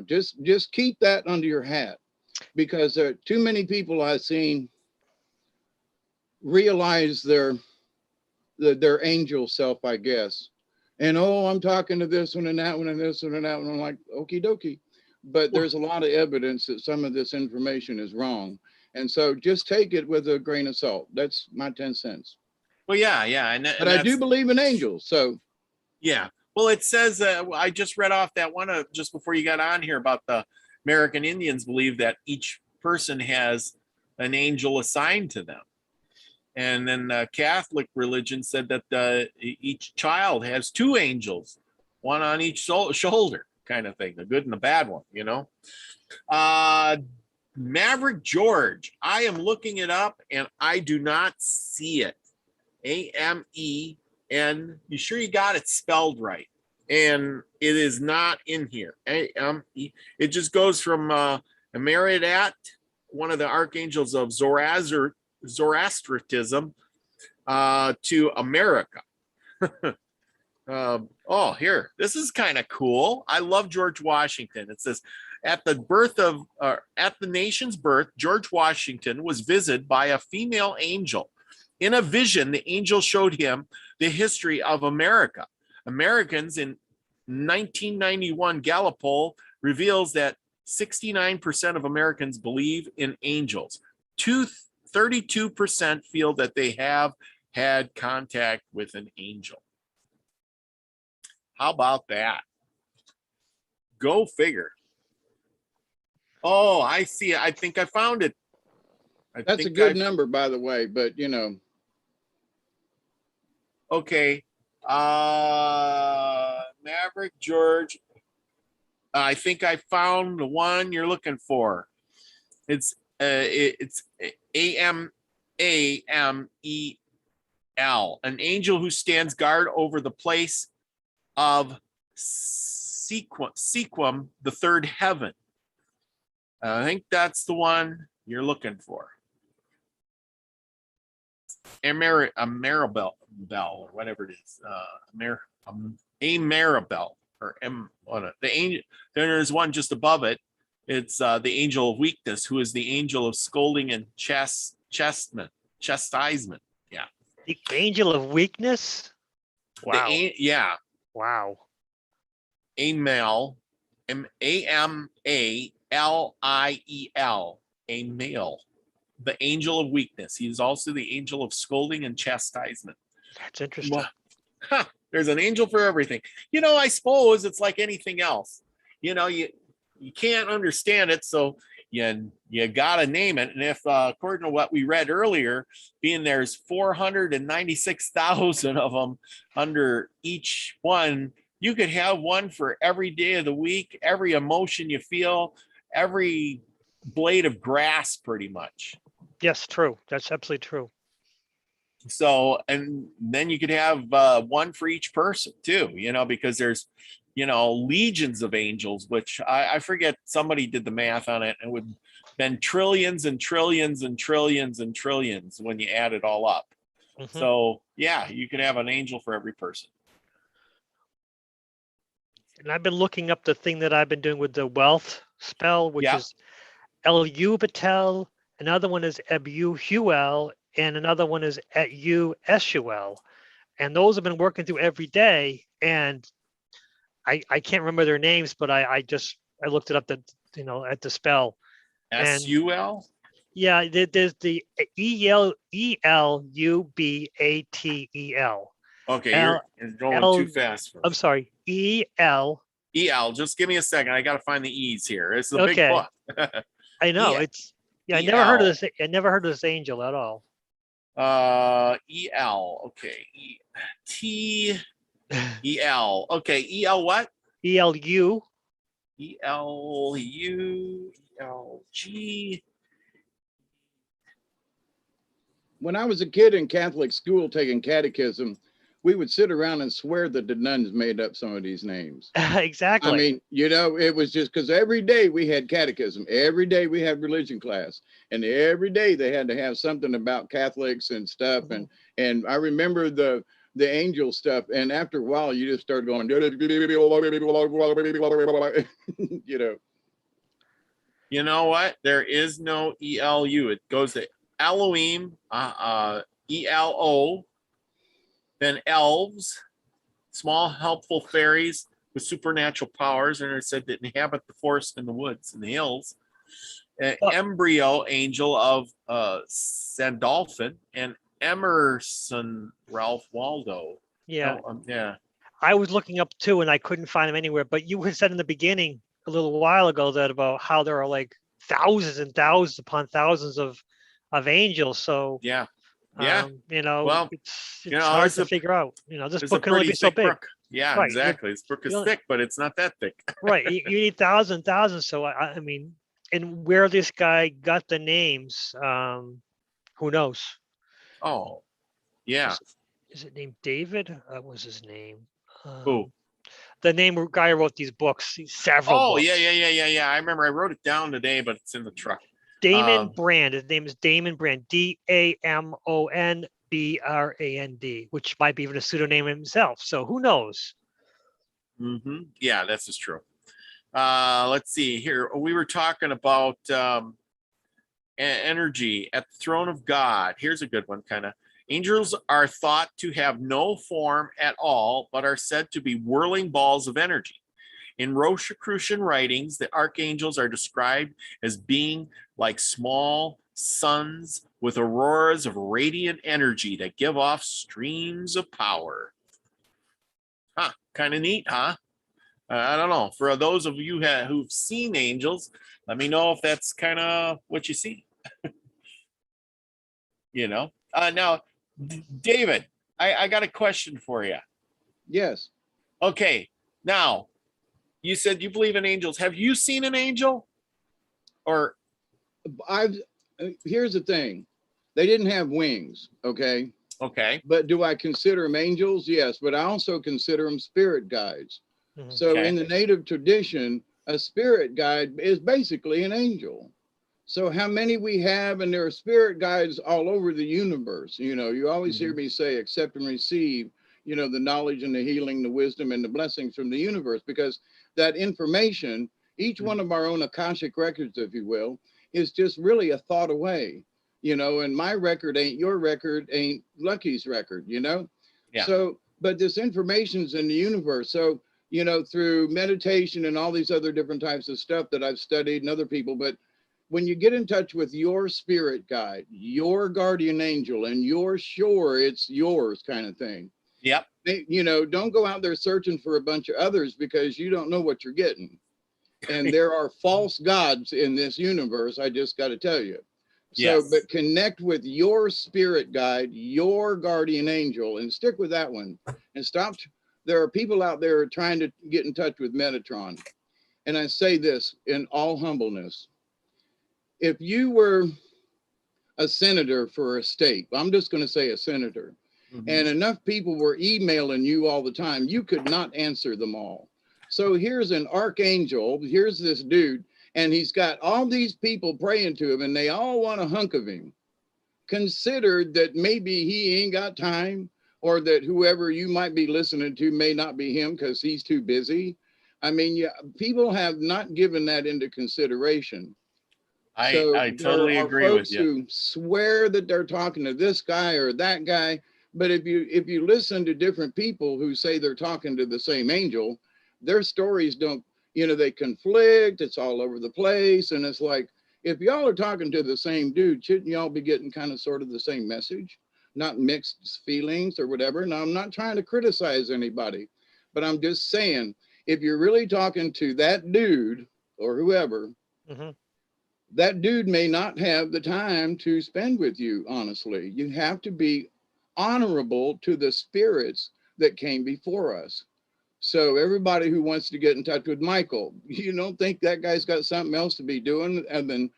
just keep that under your hat, because there are too many people I've seen realize their their angel self, I guess. And oh, I'm talking to this one and that one and this one and that one. I'm like, okie dokie. But there's a lot of evidence that some of this information is wrong. And so just take it with a grain of salt. That's my 10 cents. Well, yeah. But I do believe in angels. So yeah. Well, it says, I just read off that one just before you got on here about the American Indians believe that each person has an angel assigned to them. And then the Catholic religion said that each child has two angels, one on each shoulder, kind of thing, the good and the bad one, you know. Maverick George, I am looking it up and I do not see it. AMEN. You sure you got it spelled right? And it is not in here. AME. It just goes from Emeridat, one of the archangels of Zoroastrianism, to America. Oh, here, this is kind of cool. I love George Washington. It says, at the nation's birth, George Washington was visited by a female angel. In a vision, the angel showed him the history of America. Americans in 1991 Gallup poll reveals that 69% of Americans believe in angels. 32% feel that they have had contact with an angel. How about that? Go figure. Oh, I see it. I think I found it. That's a good number, by the way, but you know. Okay. Maverick George. I think I found the one you're looking for. It's AMAMEL, an angel who stands guard over the place of Sequum, the third heaven. I think that's the one you're looking for. Maribel, or whatever it is. Maribel, or the angel. Then there's one just above it. It's the angel of weakness, who is the angel of scolding and chastisement. Yeah. The angel of weakness. Wow. Yeah. Wow. Amel, AMALIEL, a male, the angel of weakness. He's also the angel of scolding and chastisement. That's interesting. Well, there's an angel for everything. You know, I suppose it's like anything else. You know, you can't understand it, so you gotta name it. And if according to what we read earlier, being there's 496,000 of them under each one, you could have one for every day of the week, every emotion you feel, every blade of grass, pretty much. Yes, true. That's absolutely true. So, and then you could have one for each person too, you know, because there's, you know, legions of angels, which I forget, somebody did the math on it, and it would have been trillions and trillions and trillions and trillions when you add it all up. Mm-hmm. So yeah, you could have an angel for every person. And I've been looking up the thing that I've been doing with the wealth spell, which is Elubatel. Another one is Ebuhuel, and another one is Esuel. And those have been working through every day. And I can't remember their names, but I looked it up at the spell. Esuel? Yeah, there's the ELUBATEL. Okay, you're going too fast for me. I'm sorry, EL. Just give me a second. I got to find the E's here. It's a big book. I know. I never heard of this. I never heard of this angel at all. EL. Okay. TEL. Okay. EL what? ELU. ELU. ELG. When I was a kid in Catholic school taking catechism, we would sit around and swear that the nuns made up some of these names. Exactly. I mean, you know, it was just because every day we had catechism, every day we had religion class, and every day they had to have something about Catholics and stuff. Mm-hmm. And I remember the angel stuff, and after a while, you just started going, you know. You know what? There is no ELU. It goes to Elohim, ELO. Then elves, small helpful fairies with supernatural powers, and are said to inhabit the forest and the woods and the hills. An embryo angel of Sandolphin, and Emerson Ralph Waldo. Yeah. Yeah. I was looking up too, and I couldn't find them anywhere. But you had said in the beginning a little while ago that about how there are like thousands and thousands upon thousands of angels. So yeah, well, it's hard to figure out. This book can only be so big. Book. Yeah, right. Exactly. This book is thick, but it's not that thick. Right. You need thousands. So I mean, and where this guy got the names, who knows? Oh, yeah. Is it named David? What was his name? Who? The name guy who wrote these books, several books. Yeah. I remember I wrote it down today, but it's in the truck. Damon Brand. His name is Damon Brand. DAMON BRAND, which might be even a pseudonym himself. So who knows? Mm-hmm. Yeah, this is true. Let's see here. We were talking about energy at the throne of God. Here's a good one, kind of. Angels are thought to have no form at all, but are said to be whirling balls of energy. In Rosicrucian writings, the archangels are described as being like small suns with auroras of radiant energy that give off streams of power. Huh, kind of neat, huh? I don't know. For those of you who've seen angels, let me know if that's kind of what you see. Now, David, I got a question for you. Yes. Okay. Now, you said you believe in angels. Have you seen an angel? Or here's the thing. They didn't have wings, okay? Okay. But do I consider them angels? Yes, but I also consider them spirit guides. Mm-hmm. So in the native tradition, a spirit guide is basically an angel. So how many we have, and there are spirit guides all over the universe. You always hear me say, accept and receive, the knowledge and the healing, the wisdom and the blessings from the universe, because that information, each one of our own Akashic records, if you will, is just really a thought away, and my record ain't your record, ain't Lucky's record, Yeah. So, but this information's in the universe. So, through meditation and all these other different types of stuff that I've studied and other people, but when you get in touch with your spirit guide, your guardian angel, and you're sure it's yours kind of thing. Yep. Don't go out there searching for a bunch of others, because you don't know what you're getting. And there are false gods in this universe, I just got to tell you. So, but connect with your spirit guide, your guardian angel, and stick with that one. And stop. There are people out there trying to get in touch with Metatron. And I say this in all humbleness. If you were a senator for a state, I'm just going to say a senator, and enough people were emailing you all the time, you could not answer them all. So here's an archangel, here's this dude, and he's got all these people praying to him, and they all want a hunk of him. Consider that maybe he ain't got time, or that whoever you might be listening to may not be him because he's too busy. I mean, people have not given that into consideration. I totally agree with you. Who swear that they're talking to this guy or that guy, but if you listen to different people who say they're talking to the same angel, their stories don't, they conflict. It's all over the place, and it's like, if y'all are talking to the same dude, shouldn't y'all be getting kind of sort of the same message, not mixed feelings or whatever? Now, I'm not trying to criticize anybody, but I'm just saying, if you're really talking to that dude or whoever. That dude may not have the time to spend with you, honestly. You have to be honorable to the spirits that came before us. So everybody who wants to get in touch with Michael, you don't think that guy's got something else to be doing other than,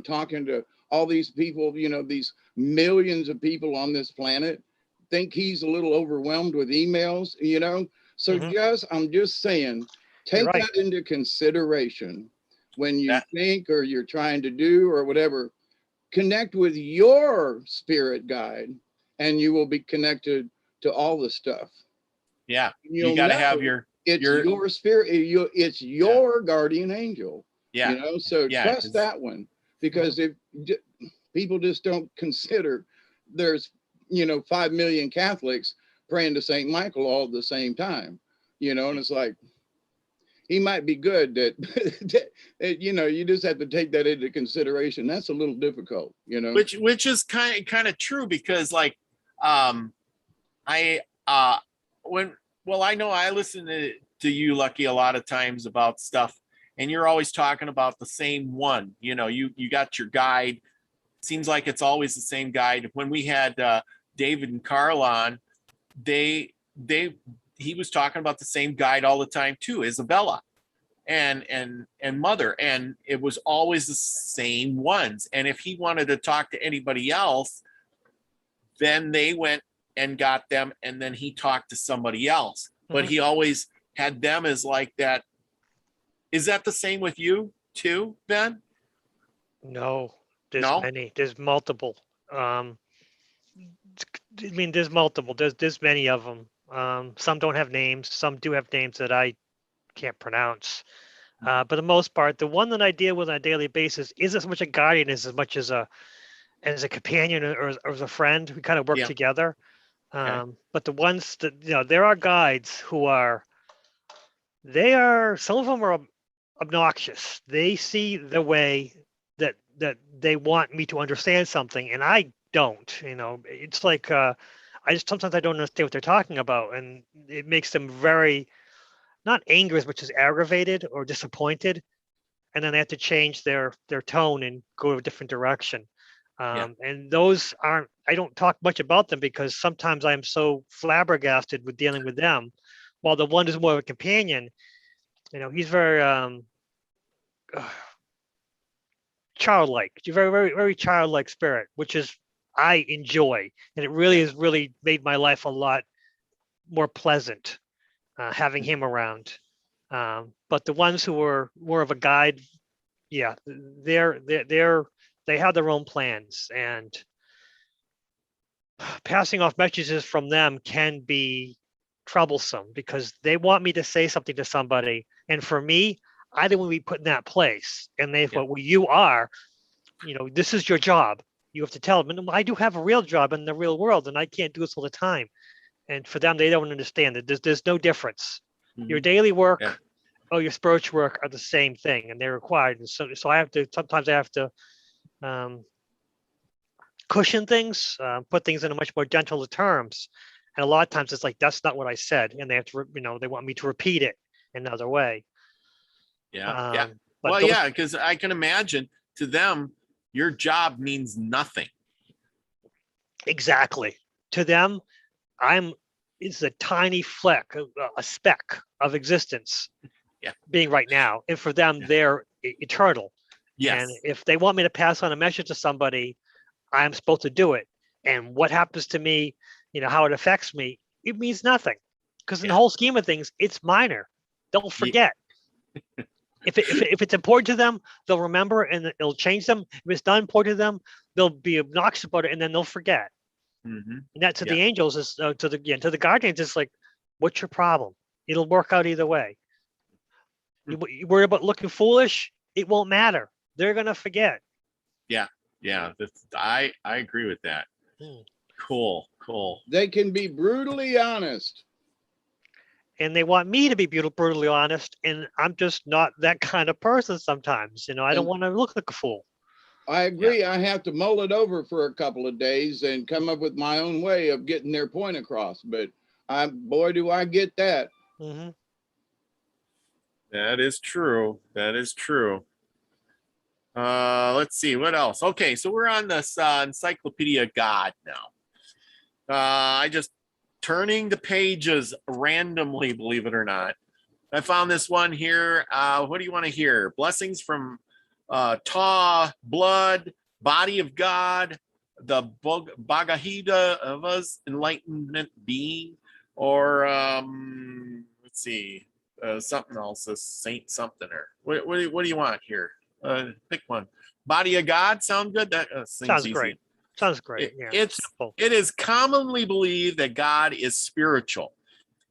talking to all these people, these millions of people on this planet, think he's a little overwhelmed with emails, So I'm just saying, take that into consideration. When you think or you're trying to do or whatever, connect with your spirit guide, and you will be connected to all the stuff. Yeah, you got to have your spirit. It's your guardian angel. Yeah, So trust that one, because if people just don't consider, there's 5 million Catholics, praying to Saint Michael all at the same time, and it's like, he might be good that, you just have to take that into consideration. That's a little difficult, Which is kind of true, because like, I know I listen to you, Lucky, a lot of times about stuff, and you're always talking about the same one. You got your guide. Seems like it's always the same guide. When we had David and Carl on, he was talking about the same guide all the time too, Isabella and Mother, and it was always the same ones. And if he wanted to talk to anybody else, then they went and got them, and then he talked to somebody else. But he always had them as like that. Is that the same with you too, Ben? No, there's many. There's multiple. There's multiple. There's many of them. Some don't have names. Some do have names that I can't pronounce. But for the most part, the one that I deal with on a daily basis isn't so much a guardian as much as a companion or as a friend. We kind of work together. But the ones that, there are guides who some of them are obnoxious. They see the way that they want me to understand something, and I don't. It's like sometimes I don't understand what they're talking about, and it makes them very not angry as much as aggravated or disappointed, and then they have to change their tone and go a different direction. And those I don't talk much about them, because sometimes I'm so flabbergasted with dealing with them, while the one who's more of a companion, he's very childlike. He's a very, very, very childlike spirit, which is I enjoy, and it really has really made my life a lot more pleasant having him around. But the ones who are more of a guide, they have their own plans, and passing off messages from them can be troublesome, because they want me to say something to somebody, and for me, I don't want to be put in that place. And they thought, well, you are, this is your job. You have to tell them. And I do have a real job in the real world, and I can't do this all the time. And for them, they don't understand that there's no difference. Your daily work or your spiritual work are the same thing, and they're required. And so sometimes I have to cushion things, put things in a much more gentle terms. And a lot of times it's like, that's not what I said. And they have to, they want me to repeat it in another way. Because I can imagine to them, your job means nothing. Exactly. To them, it's a tiny fleck, a speck of existence being right now. And for them, they're eternal. Yes. And if they want me to pass on a message to somebody, I'm supposed to do it. And what happens to me, how it affects me, it means nothing. Because in the whole scheme of things, it's minor. They'll forget. If it's important to them, they'll remember, and it'll change them. If it's not important to them, they'll be obnoxious about it, and then they'll forget. And that to the angels is to the guardians is like, what's your problem? It'll work out either way. You worry about looking foolish, it won't matter. They're gonna forget. I agree with that. Cool. They can be brutally honest. And they want me to be brutally honest, and I'm just not that kind of person sometimes. I don't want to look like a fool. I agree. I have to mull it over for a couple of days and come up with my own way of getting their point across. But boy, do I get that. That is true. Let's see what else. Okay, so we're on this Encyclopedia God now. I just turning the pages randomly, believe it or not. I found this one here. What do you want to hear? Blessings from Ta, blood, body of God, the Bhagavad of us, enlightenment being, or let's see, something else, a saint something, or what do you want here? Pick one. Body of God sound good? That sounds great. Sounds great. It is commonly believed that God is spiritual,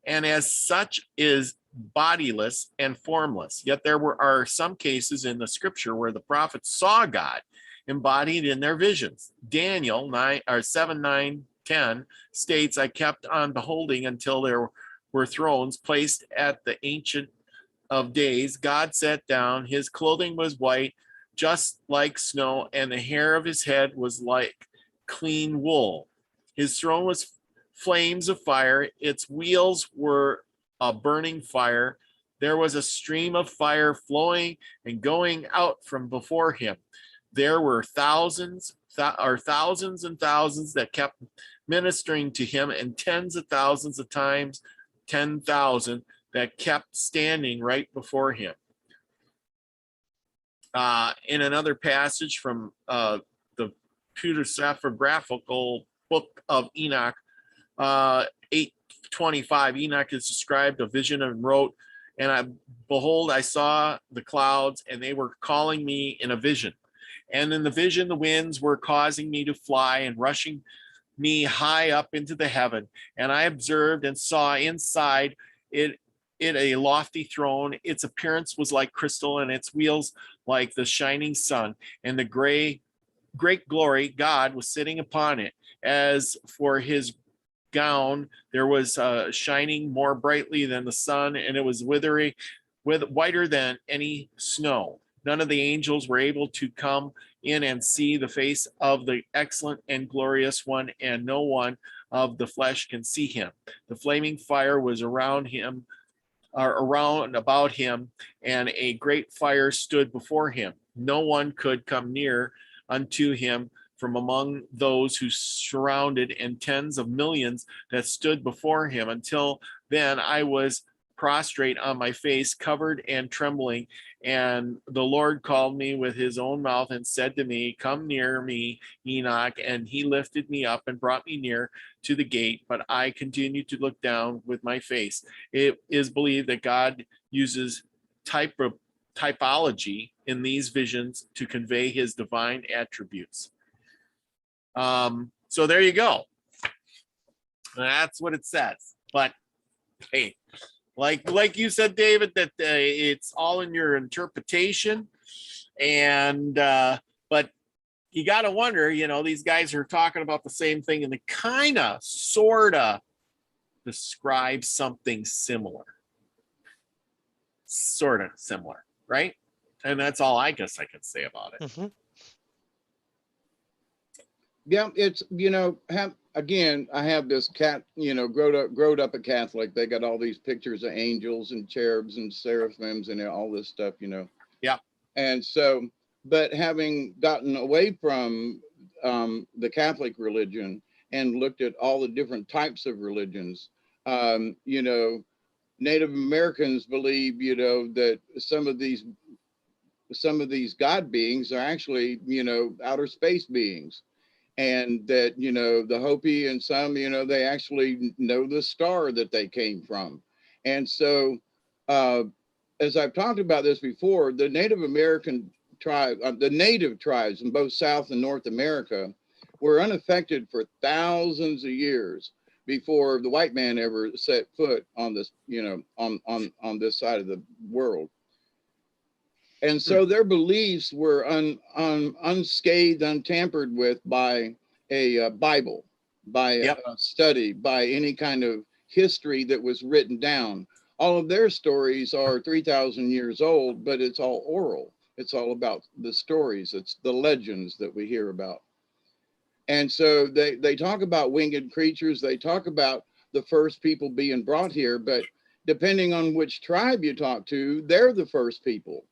and as such is bodiless and formless. Yet there are some cases in the scripture where the prophets saw God embodied in their visions. Daniel 7:9 10 states, I kept on beholding until there were thrones placed at the Ancient of Days. God sat down. His clothing was white, just like snow, and the hair of his head was like clean wool. His throne was flames of fire. Its wheels were a burning fire. There was a stream of fire flowing and going out from before him. There were thousands and thousands that kept ministering to him, and tens of thousands of times 10,000 that kept standing right before him. In another passage from the pseudepigraphical book of Enoch, 8:25, Enoch is described a vision and wrote, and behold, I saw the clouds, and they were calling me in a vision. And in the vision, the winds were causing me to fly and rushing me high up into the heaven. And I observed and saw inside it a lofty throne. Its appearance was like crystal, and its wheels like the shining sun. And the great glory, God, was sitting upon it. As for his gown, there was shining more brightly than the sun, and it was whiter than any snow. None of the angels were able to come in and see the face of the excellent and glorious one, and no one of the flesh can see him. The flaming fire was around him, around about him, and a great fire stood before him. No one could come near unto him from among those who surrounded, and tens of millions that stood before him. Until then, I was prostrate on my face, covered and trembling. And the Lord called me with his own mouth and said to me, come near me, Enoch. And he lifted me up and brought me near to the gate, but I continued to look down with my face. It is believed that God uses typology in these visions to convey his divine attributes. So there you go. That's what it says. But hey, like you said, David, that it's all in your interpretation, and but you got to wonder, these guys are talking about the same thing, and they kind of sort of describe something similar, right? And that's all I guess I can say about it. Mm-hmm. Yeah, it's, again, I have this cat, growed up a Catholic. They got all these pictures of angels and cherubs and seraphims and all this stuff, Yeah. And so, but having gotten away from the Catholic religion and looked at all the different types of religions, Native Americans believe, that some of these God beings are actually, outer space beings. And that, the Hopi and some, they actually know the star that they came from. And so, as I've talked about this before, the Native American tribe, the native tribes in both South and North America were unaffected for thousands of years before the white man ever set foot on this, on this side of the world. And so their beliefs were unscathed, untampered with by a Bible, by a study, by any kind of history that was written down. All of their stories are 3,000 years old, but it's all oral. It's all about the stories. It's the legends that we hear about. And so they talk about winged creatures. They talk about the first people being brought here, but depending on which tribe you talk to, they're the first people.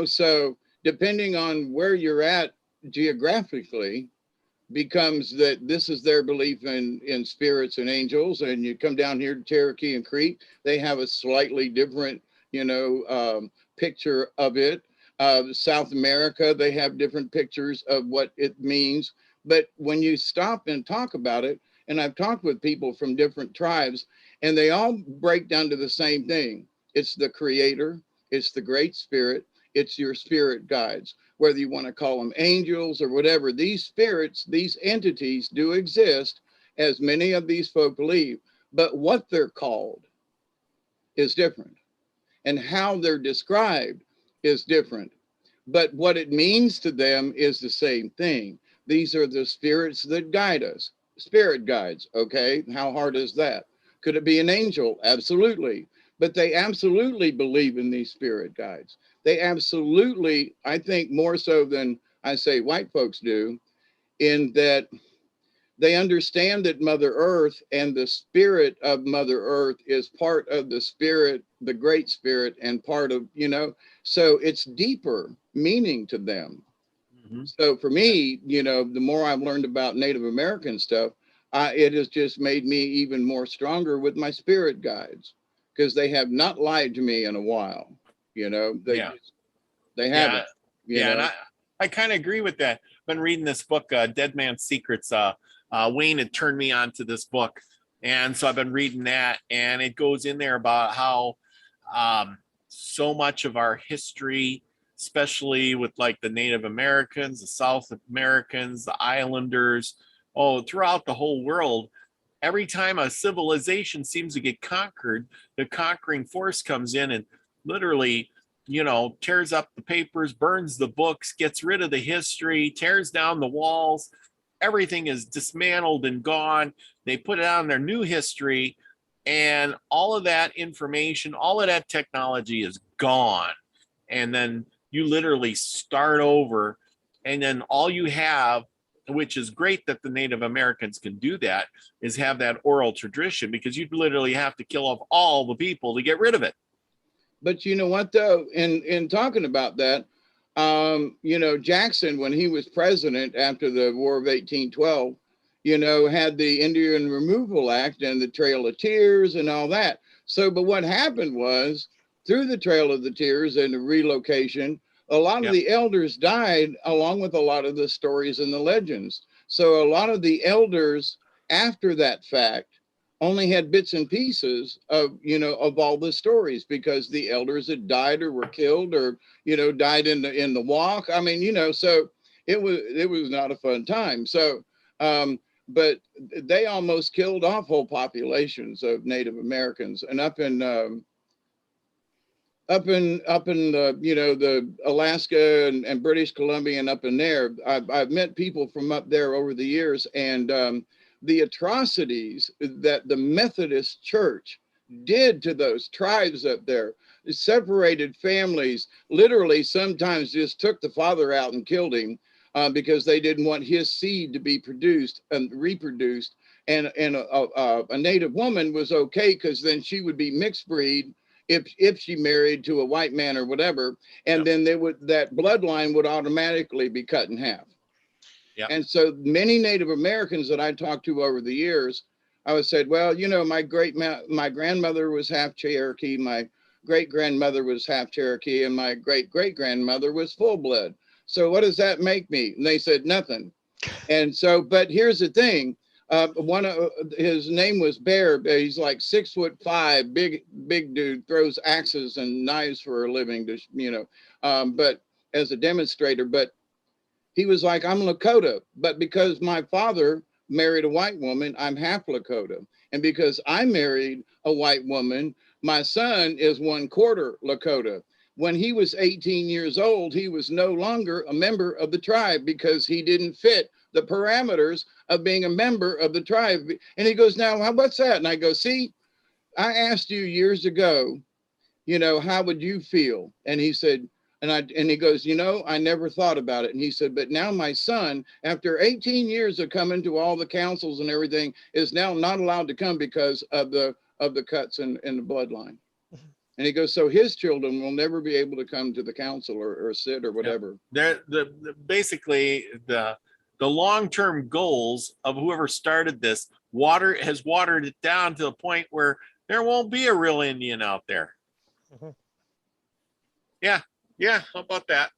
So depending on where you're at geographically becomes that this is their belief in spirits and angels. And you come down here to Cherokee and Crete, they have a slightly different, picture of it. South America, they have different pictures of what it means. But when you stop and talk about it, and I've talked with people from different tribes, and they all break down to the same thing. It's the creator, it's the great spirit, it's your spirit guides, whether you want to call them angels or whatever. These spirits, these entities do exist, as many of these folk believe, but what they're called is different, and how they're described is different. But what it means to them is the same thing. These are the spirits that guide us. spirit guides. Okay, how hard is that? Could it be an angel? Absolutely. But they absolutely believe in these spirit guides. They absolutely, I think more so than I say white folks do, in that they understand that Mother Earth and the spirit of Mother Earth is part of the spirit, the great spirit, and part of, so it's deeper meaning to them. Mm-hmm. So for me, the more I've learned about Native American stuff, it has just made me even more stronger with my spirit guides, because they have not lied to me in a while. They haven't. And I kind of agree with that. I've been reading this book, Dead Man's Secrets. Wayne had turned me on to this book, and so I've been reading that, and it goes in there about how so much of our history, especially with like the Native Americans, the South Americans, the Islanders, throughout the whole world, every time a civilization seems to get conquered, the conquering force comes in and literally, tears up the papers, burns the books, gets rid of the history, tears down the walls. Everything is dismantled and gone. They put it on their new history, and all of that information, all of that technology is gone. And then you literally start over, and then all you have, which is great that the Native Americans can do that, is have that oral tradition, because you literally have to kill off all the people to get rid of it. But you know what, though, in talking about that, Jackson, when he was president after the War of 1812, had the Indian Removal Act and the Trail of Tears and all that. So, but what happened was, through the Trail of the Tears and the relocation, a lot of the elders died, along with a lot of the stories and the legends. So a lot of the elders, after that fact, only had bits and pieces of, of all the stories, because the elders had died or were killed or, died in the walk. I mean, so it was not a fun time. So, but they almost killed off whole populations of Native Americans. And up in the, the Alaska and British Columbia and up in there, I've met people from up there over the years, and the atrocities that the Methodist Church did to those tribes up there, separated families, literally sometimes just took the father out and killed him because they didn't want his seed to be produced and reproduced. And a Native woman was okay, because then she would be mixed breed if she married to a white man or whatever, and then that bloodline would automatically be cut in half. Yeah. And so many Native Americans that I talked to over the years, I would say, well, my grandmother was half Cherokee, my great grandmother was half Cherokee, and my great great grandmother was full blood. So what does that make me? And they said nothing. And so, but here's the thing. His name was Bear. He's like 6'5", big dude, throws axes and knives for a living, but as a demonstrator. But he was like, I'm Lakota, but because my father married a white woman, I'm half Lakota. And because I married a white woman, my son is 1/4 Lakota. When he was 18 years old, he was no longer a member of the tribe, because he didn't fit the parameters of being a member of the tribe. And he goes, now, what's that? And I go, see, I asked you years ago, how would you feel? And he said, and he goes, I never thought about it. And he said, but now my son, after 18 years of coming to all the councils and everything, is now not allowed to come because of the cuts in the bloodline. And he goes, so his children will never be able to come to the council or sit or whatever. Yeah. Basically the long-term goals of whoever started this has watered it down to the point where there won't be a real Indian out there. Mm-hmm. Yeah, how about that?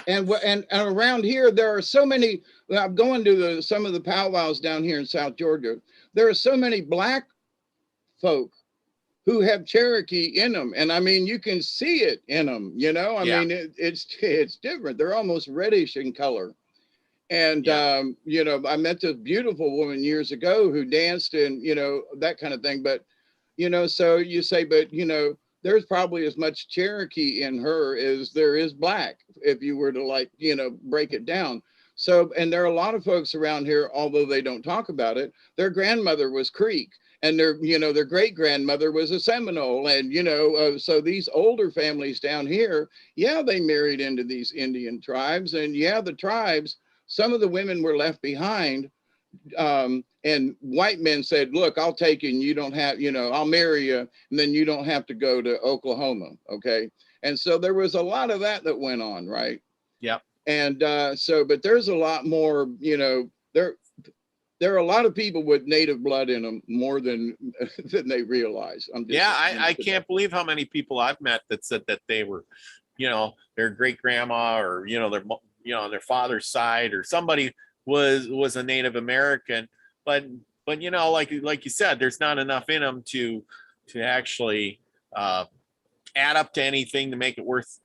and around here, there are so many. I'm going to some of the powwows down here in South Georgia. There are so many black folk who have Cherokee in them, and I mean, you can see it in them. I mean, it's different. They're almost reddish in color. And I met this beautiful woman years ago who danced and that kind of thing. But so you say, but there's probably as much Cherokee in her as there is black, if you were to break it down. So, and there are a lot of folks around here, although they don't talk about it, their grandmother was Creek, and their great grandmother was a Seminole. And, so these older families down here, yeah, they married into these Indian tribes. And yeah, the tribes, some of the women were left behind. And white men said, look, I'll take you and you don't have, I'll marry you. And then you don't have to go to Oklahoma. Okay. And so there was a lot of that went on. Right. Yeah. And but there's a lot more, there are a lot of people with native blood in them more than they realize. I can't believe how many people I've met that said that they were, their great grandma or, their father's side or somebody was a Native American, but like you said, there's not enough in them to actually add up to anything to make it worth,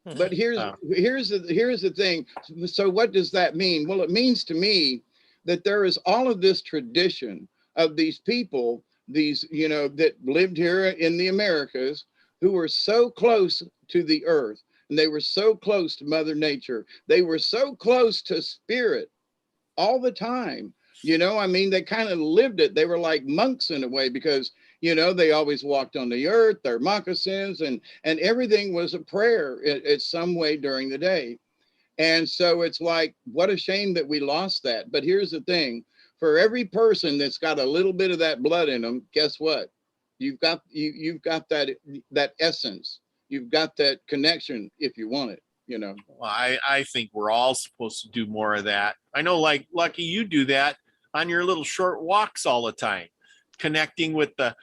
But here's the thing. So what does that mean? Well, it means to me that there is all of this tradition of these people, that lived here in the Americas, who were so close to the earth, and they were so close to Mother Nature. They were so close to spirit all the time. They kind of lived it. They were like monks in a way, because they always walked on the earth, their moccasins, and everything was a prayer in some way during the day. And so it's like, what a shame that we lost that. But here's the thing: for every person that's got a little bit of that blood in them, guess what? You've got that essence. You've got that connection if you want it. Well, I think we're all supposed to do more of that. I know, like Lucky, you do that on your little short walks all the time, connecting with the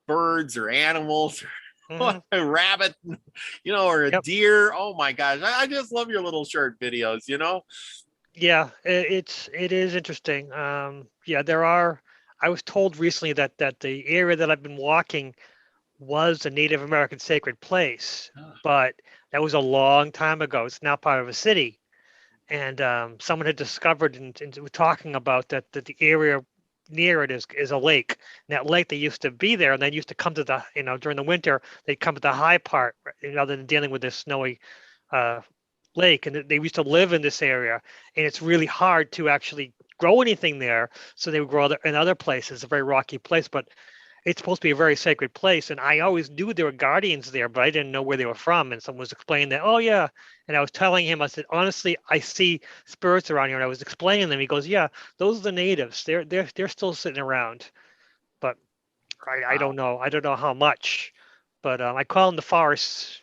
birds or animals. A rabbit, or a deer. Oh my gosh, I just love your little short videos. Yeah, it is interesting. I was told recently that the area that I've been walking was a Native American sacred place, but that was a long time ago. It's now part of a city, and someone had discovered and was talking about that the area near it is a lake. And that lake, they used to be there, and they used to come to the, during the winter, they'd come to the high part, rather than dealing with this snowy lake. And they used to live in this area, and it's really hard to actually grow anything there. So they would grow in other places. It's a very rocky place, but it's supposed to be a very sacred place. And I always knew there were guardians there, but I didn't know where they were from. And someone was explaining that, oh yeah. And I was telling him, I said, honestly, I see spirits around here. And I was explaining them. He goes, yeah, those are the natives. They're still sitting around. But I don't know. I don't know how much. But I call them the forest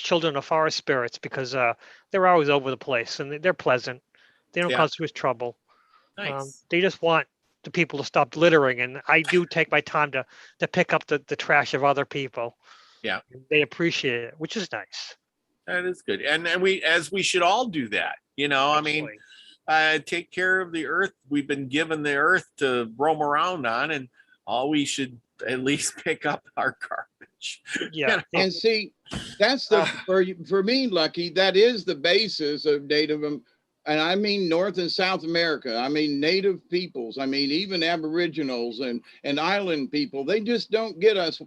children or forest spirits, because they're always over the place, and they're pleasant. They don't cause too much trouble. Nice. They just want the people to stop littering, and I do take my time to pick up the trash of other people. Yeah, they appreciate it, which is nice. That is good, and we should all do that. Absolutely. Take care of the earth. We've been given the earth to roam around on, and all we should at least pick up our garbage. Yeah, and see, that's for me, Lucky. That is the basis of Native. And I mean North and South America. I mean Native peoples. I mean even Aboriginals and island people. They just don't get us.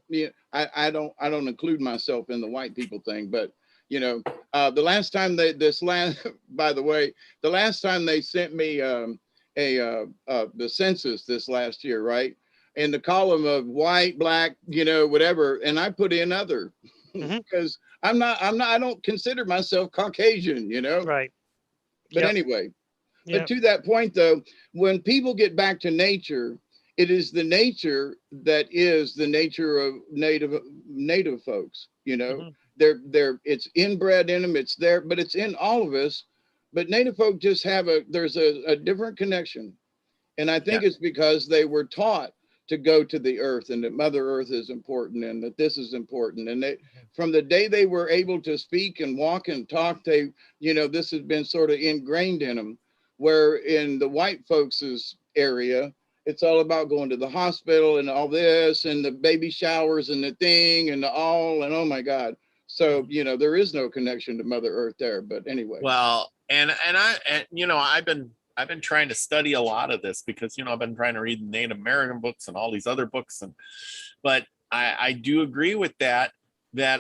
I don't include myself in the white people thing. But the last time by the way, the last time they sent me the census this last year, right? In the column of white, black, whatever, and I put in other, because I don't consider myself Caucasian, Right. But anyway, but to that point though, when people get back to nature, it is the nature that is the nature of native folks. They're it's inbred in them. It's there, but it's in all of us. But native folk just have there's a different connection, and I think it's because they were taught to go to the earth, and that Mother Earth is important, and that this is important. And they, from the day they were able to speak and walk and talk, they, this has been sort of ingrained in them. Where in the white folks' area, it's all about going to the hospital and all this, and the baby showers and the thing and oh my God. So, there is no connection to Mother Earth there. But anyway. Well, and I've been trying to study a lot of this, because I've been trying to read Native American books and all these other books, but I do agree with that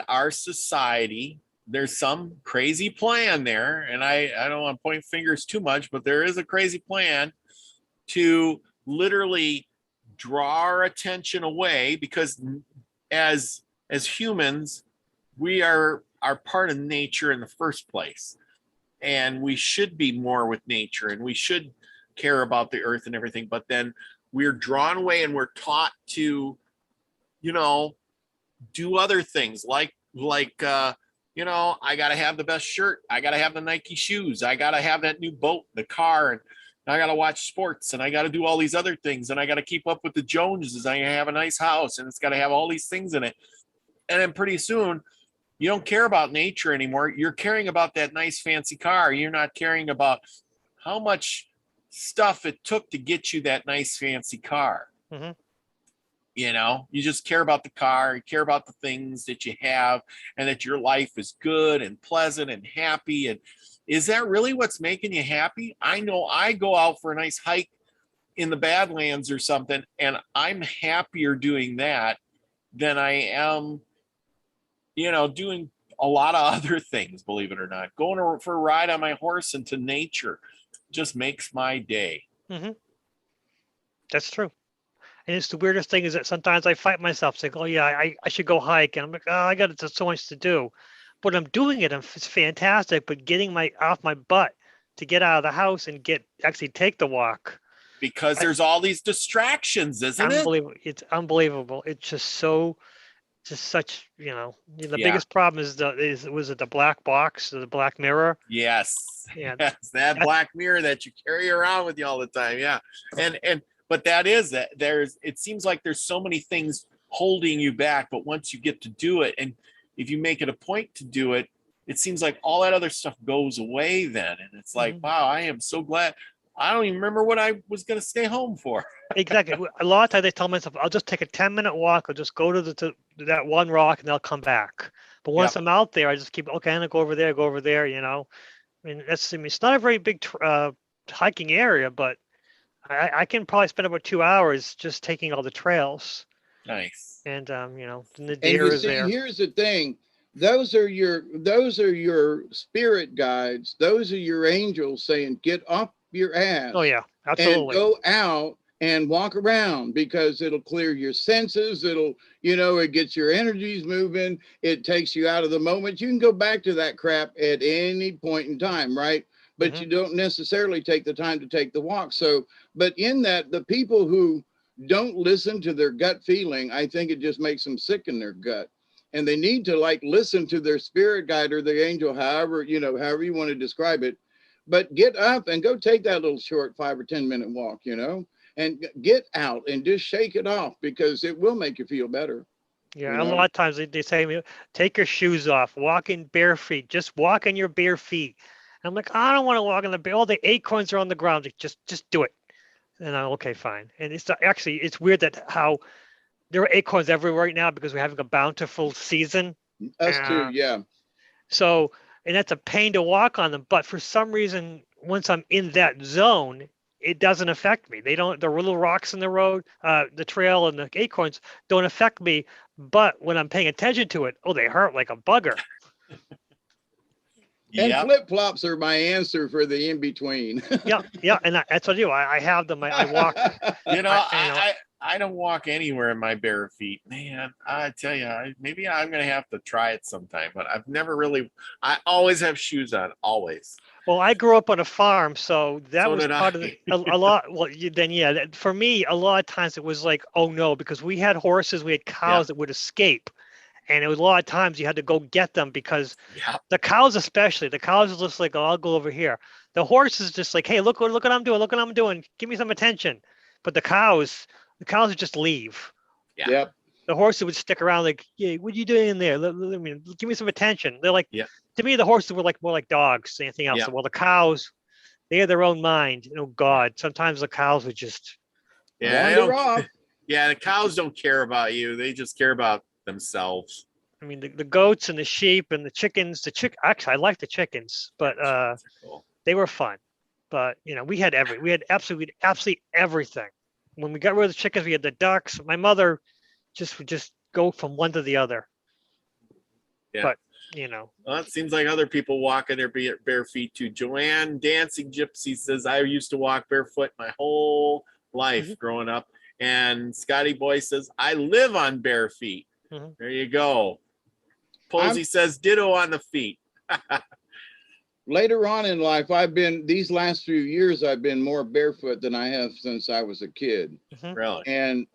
our society there's some crazy plan there, and I don't want to point fingers too much, but there is a crazy plan to literally draw our attention away, because as humans, we are part of nature in the first place, and we should be more with nature, and we should care about the earth and everything, but then we're drawn away and we're taught to, do other things like I got to have the best shirt. I got to have the Nike shoes. I got to have that new boat, the car, and I got to watch sports, and I got to do all these other things, and I got to keep up with the Joneses. I have a nice house, and it's got to have all these things in it. And then pretty soon, you don't care about nature anymore. You're caring about that nice fancy car. You're not caring about how much stuff it took to get you that nice fancy car. Mm-hmm. You just care about the car, you care about the things that you have, and that your life is good and pleasant and happy. And is that really what's making you happy? I know I go out for a nice hike in the Badlands or something, and I'm happier doing that than I am, doing a lot of other things, believe it or not. Going for a ride on my horse into nature just makes my day. Mm-hmm. That's true. And it's the weirdest thing is that sometimes I fight myself saying, oh yeah, I should go hike. And I'm like, oh, I got so much to do. But I'm doing it. It's fantastic. But getting off my butt to get out of the house and actually take the walk. Because there's all these distractions, isn't it? Unbelievable. It's unbelievable. It's just such, the biggest problem is was it the black box, the black mirror? Yes. Yeah. Yes, that black mirror that you carry around with you all the time. Yeah. But that is that it seems like there's so many things holding you back, but once you get to do it, and if you make it a point to do it, it seems like all that other stuff goes away then. And it's like, wow, I am so glad. I don't even remember what I was going to stay home for. Exactly. A lot of times I tell myself, I'll just take a 10-minute walk. I'll just go to that one rock and I'll come back. But once I'm out there, I just keep, okay, I'm going to go over there, I mean, it's not a very big hiking area, but I can probably spend about 2 hours just taking all the trails. Nice. And the deer is there. Here's the thing. Those are your spirit guides. Those are your angels saying, get off your ass. Oh yeah, absolutely. And go out and walk around, because it'll clear your senses. It'll, it gets your energies moving. It takes you out of the moment. You can go back to that crap at any point in time, right? But you don't necessarily take the time to take the walk. So, but in that, the people who don't listen to their gut feeling, I think it just makes them sick in their gut. And they need to listen to their spirit guide or the angel, however you want to describe it. But get up and go take that little short 5 or 10 minute walk, and get out and just shake it off, because it will make you feel better. Yeah, a lot of times they say, take your shoes off, walk in bare feet, just walk in your bare feet. And I'm like, I don't want to walk in the bare. All the acorns are on the ground. Just do it. And I'm okay, fine. And it's weird that how there are acorns everywhere right now because we're having a bountiful season. Us too, yeah. So, and that's a pain to walk on them. But for some reason, once I'm in that zone, it doesn't affect me. The little rocks in the road, the trail, and the acorns don't affect me. But when I'm paying attention to it, they hurt like a bugger. And flip-flops are my answer for the in-between. yeah, and that's what I do. I have them. I walk. I don't walk anywhere in my bare feet, man. I tell you, maybe I'm gonna have to try it sometime. But I've never really. I always have shoes on, always. Well, I grew up on a farm, so that was part of a lot. Well, for me, a lot of times it was like, oh no, because we had horses, we had cows that would escape. And it was a lot of times you had to go get them because the cows, especially, the cows are just like, oh, I'll go over here. The horse is just like, hey, look what I'm doing. Look what I'm doing. Give me some attention. But the cows would just leave. Yeah. Yep. The horses would stick around like, yeah, what are you doing in there? Give me some attention. They're like, to me, the horses were like more like dogs than anything else. Yeah. Well, the cows, they have their own mind. Oh God, sometimes the cows would just wander off. Yeah, the cows don't care about you. They just care about themselves. I mean, the goats and the sheep and the chickens. Actually, I like the chickens, but cool. They were fun. But we had absolutely everything. When we got rid of the chickens, we had the ducks. My mother would just go from one to the other. Yeah. But you know, Well, it seems like other people walk in their bare feet too. Joanne Dancing Gypsy says, I used to walk barefoot my whole life growing up. And Scotty Boy says, I live on bare feet. There you go. Posey says, ditto on the feet. Later on in life, these last few years, I've been more barefoot than I have since I was a kid. Really? And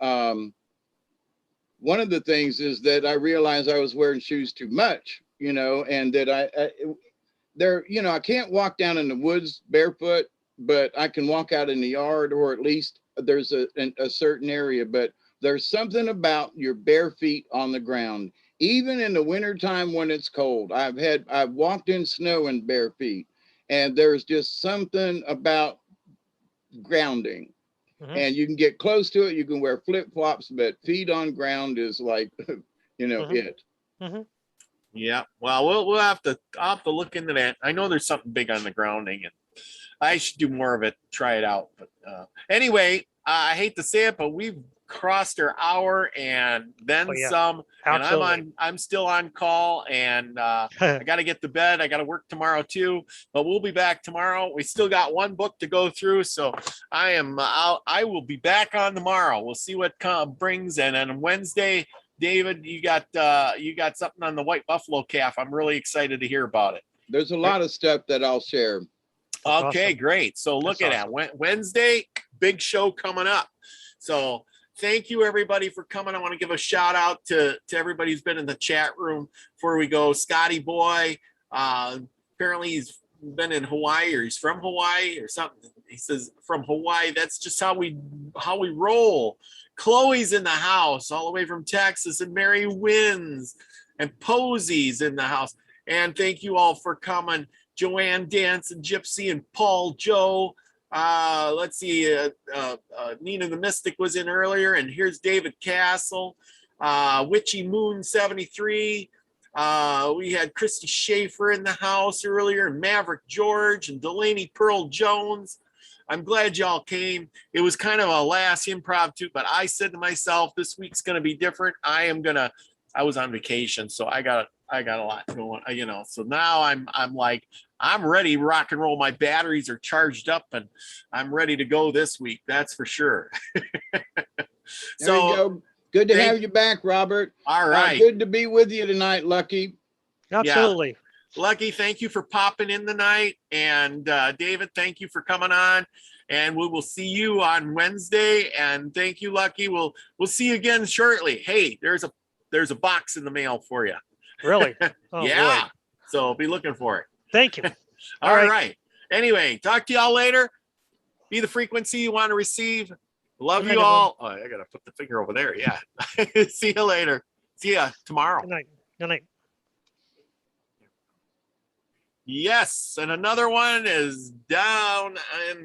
one of the things is that I realized I was wearing shoes too much, you know, and that I can't walk down in the woods barefoot, but I can walk out in the yard, or at least there's a certain area. But there's something about your bare feet on the ground, even in the wintertime when it's cold. I've walked in snow in bare feet, and there's just something about grounding. And you can get close to it. You can wear flip-flops, but feet on ground is like, it. Yeah. Well, I'll have to look into that. I know there's something big on the grounding, and I should do more of it, try it out. But anyway, I hate to say it, but we've crossed our hour and then some. Absolutely. And I'm still on call, and I got to get to bed. I got to work tomorrow too, but we'll be back tomorrow. We still got one book to go through, so I will be back on tomorrow. We'll see what brings, and then Wednesday, David, you got something on the white buffalo calf. I'm really excited to hear about it. There's a lot of stuff that I'll share. Okay, great. So look at that. Wednesday, big show coming up. So thank you, everybody, for coming. I want to give a shout out to everybody who's been in the chat room before we go. Scotty Boy, apparently he's been in Hawaii, or he's from Hawaii or something. He says from Hawaii. That's just how we roll. Chloe's in the house all the way from Texas, and Mary Wins, and Posey's in the house. And thank you all for coming. Joanne Dance and Gypsy and Paul Joe. Let's see, Nina the Mystic was in earlier, and here's David Castle, Witchy Moon 73. We had Christy Schaefer in the house earlier, and Maverick George and Delaney Pearl Jones. I'm glad y'all came. It was kind of a last improv too, but I said to myself, this week's going to be different. I was on vacation, so I got a lot going, so now I'm like, I'm ready to rock and roll. My batteries are charged up, and I'm ready to go this week. That's for sure. So there you go. Good to have you back, Robert. All right. Good to be with you tonight, Lucky. Absolutely. Yeah. Lucky, thank you for popping in tonight. And David, thank you for coming on. And we will see you on Wednesday. And thank you, Lucky. We'll see you again shortly. Hey, there's a box in the mail for you. Really? Oh, yeah. boy. So be looking for it. Thank you. All right. Anyway, talk to y'all later. Be the frequency you want to receive. Love you all. Oh, I got to put the finger over there. Yeah. See you later. See ya tomorrow. Good night. Good night. Yes. And another one is down in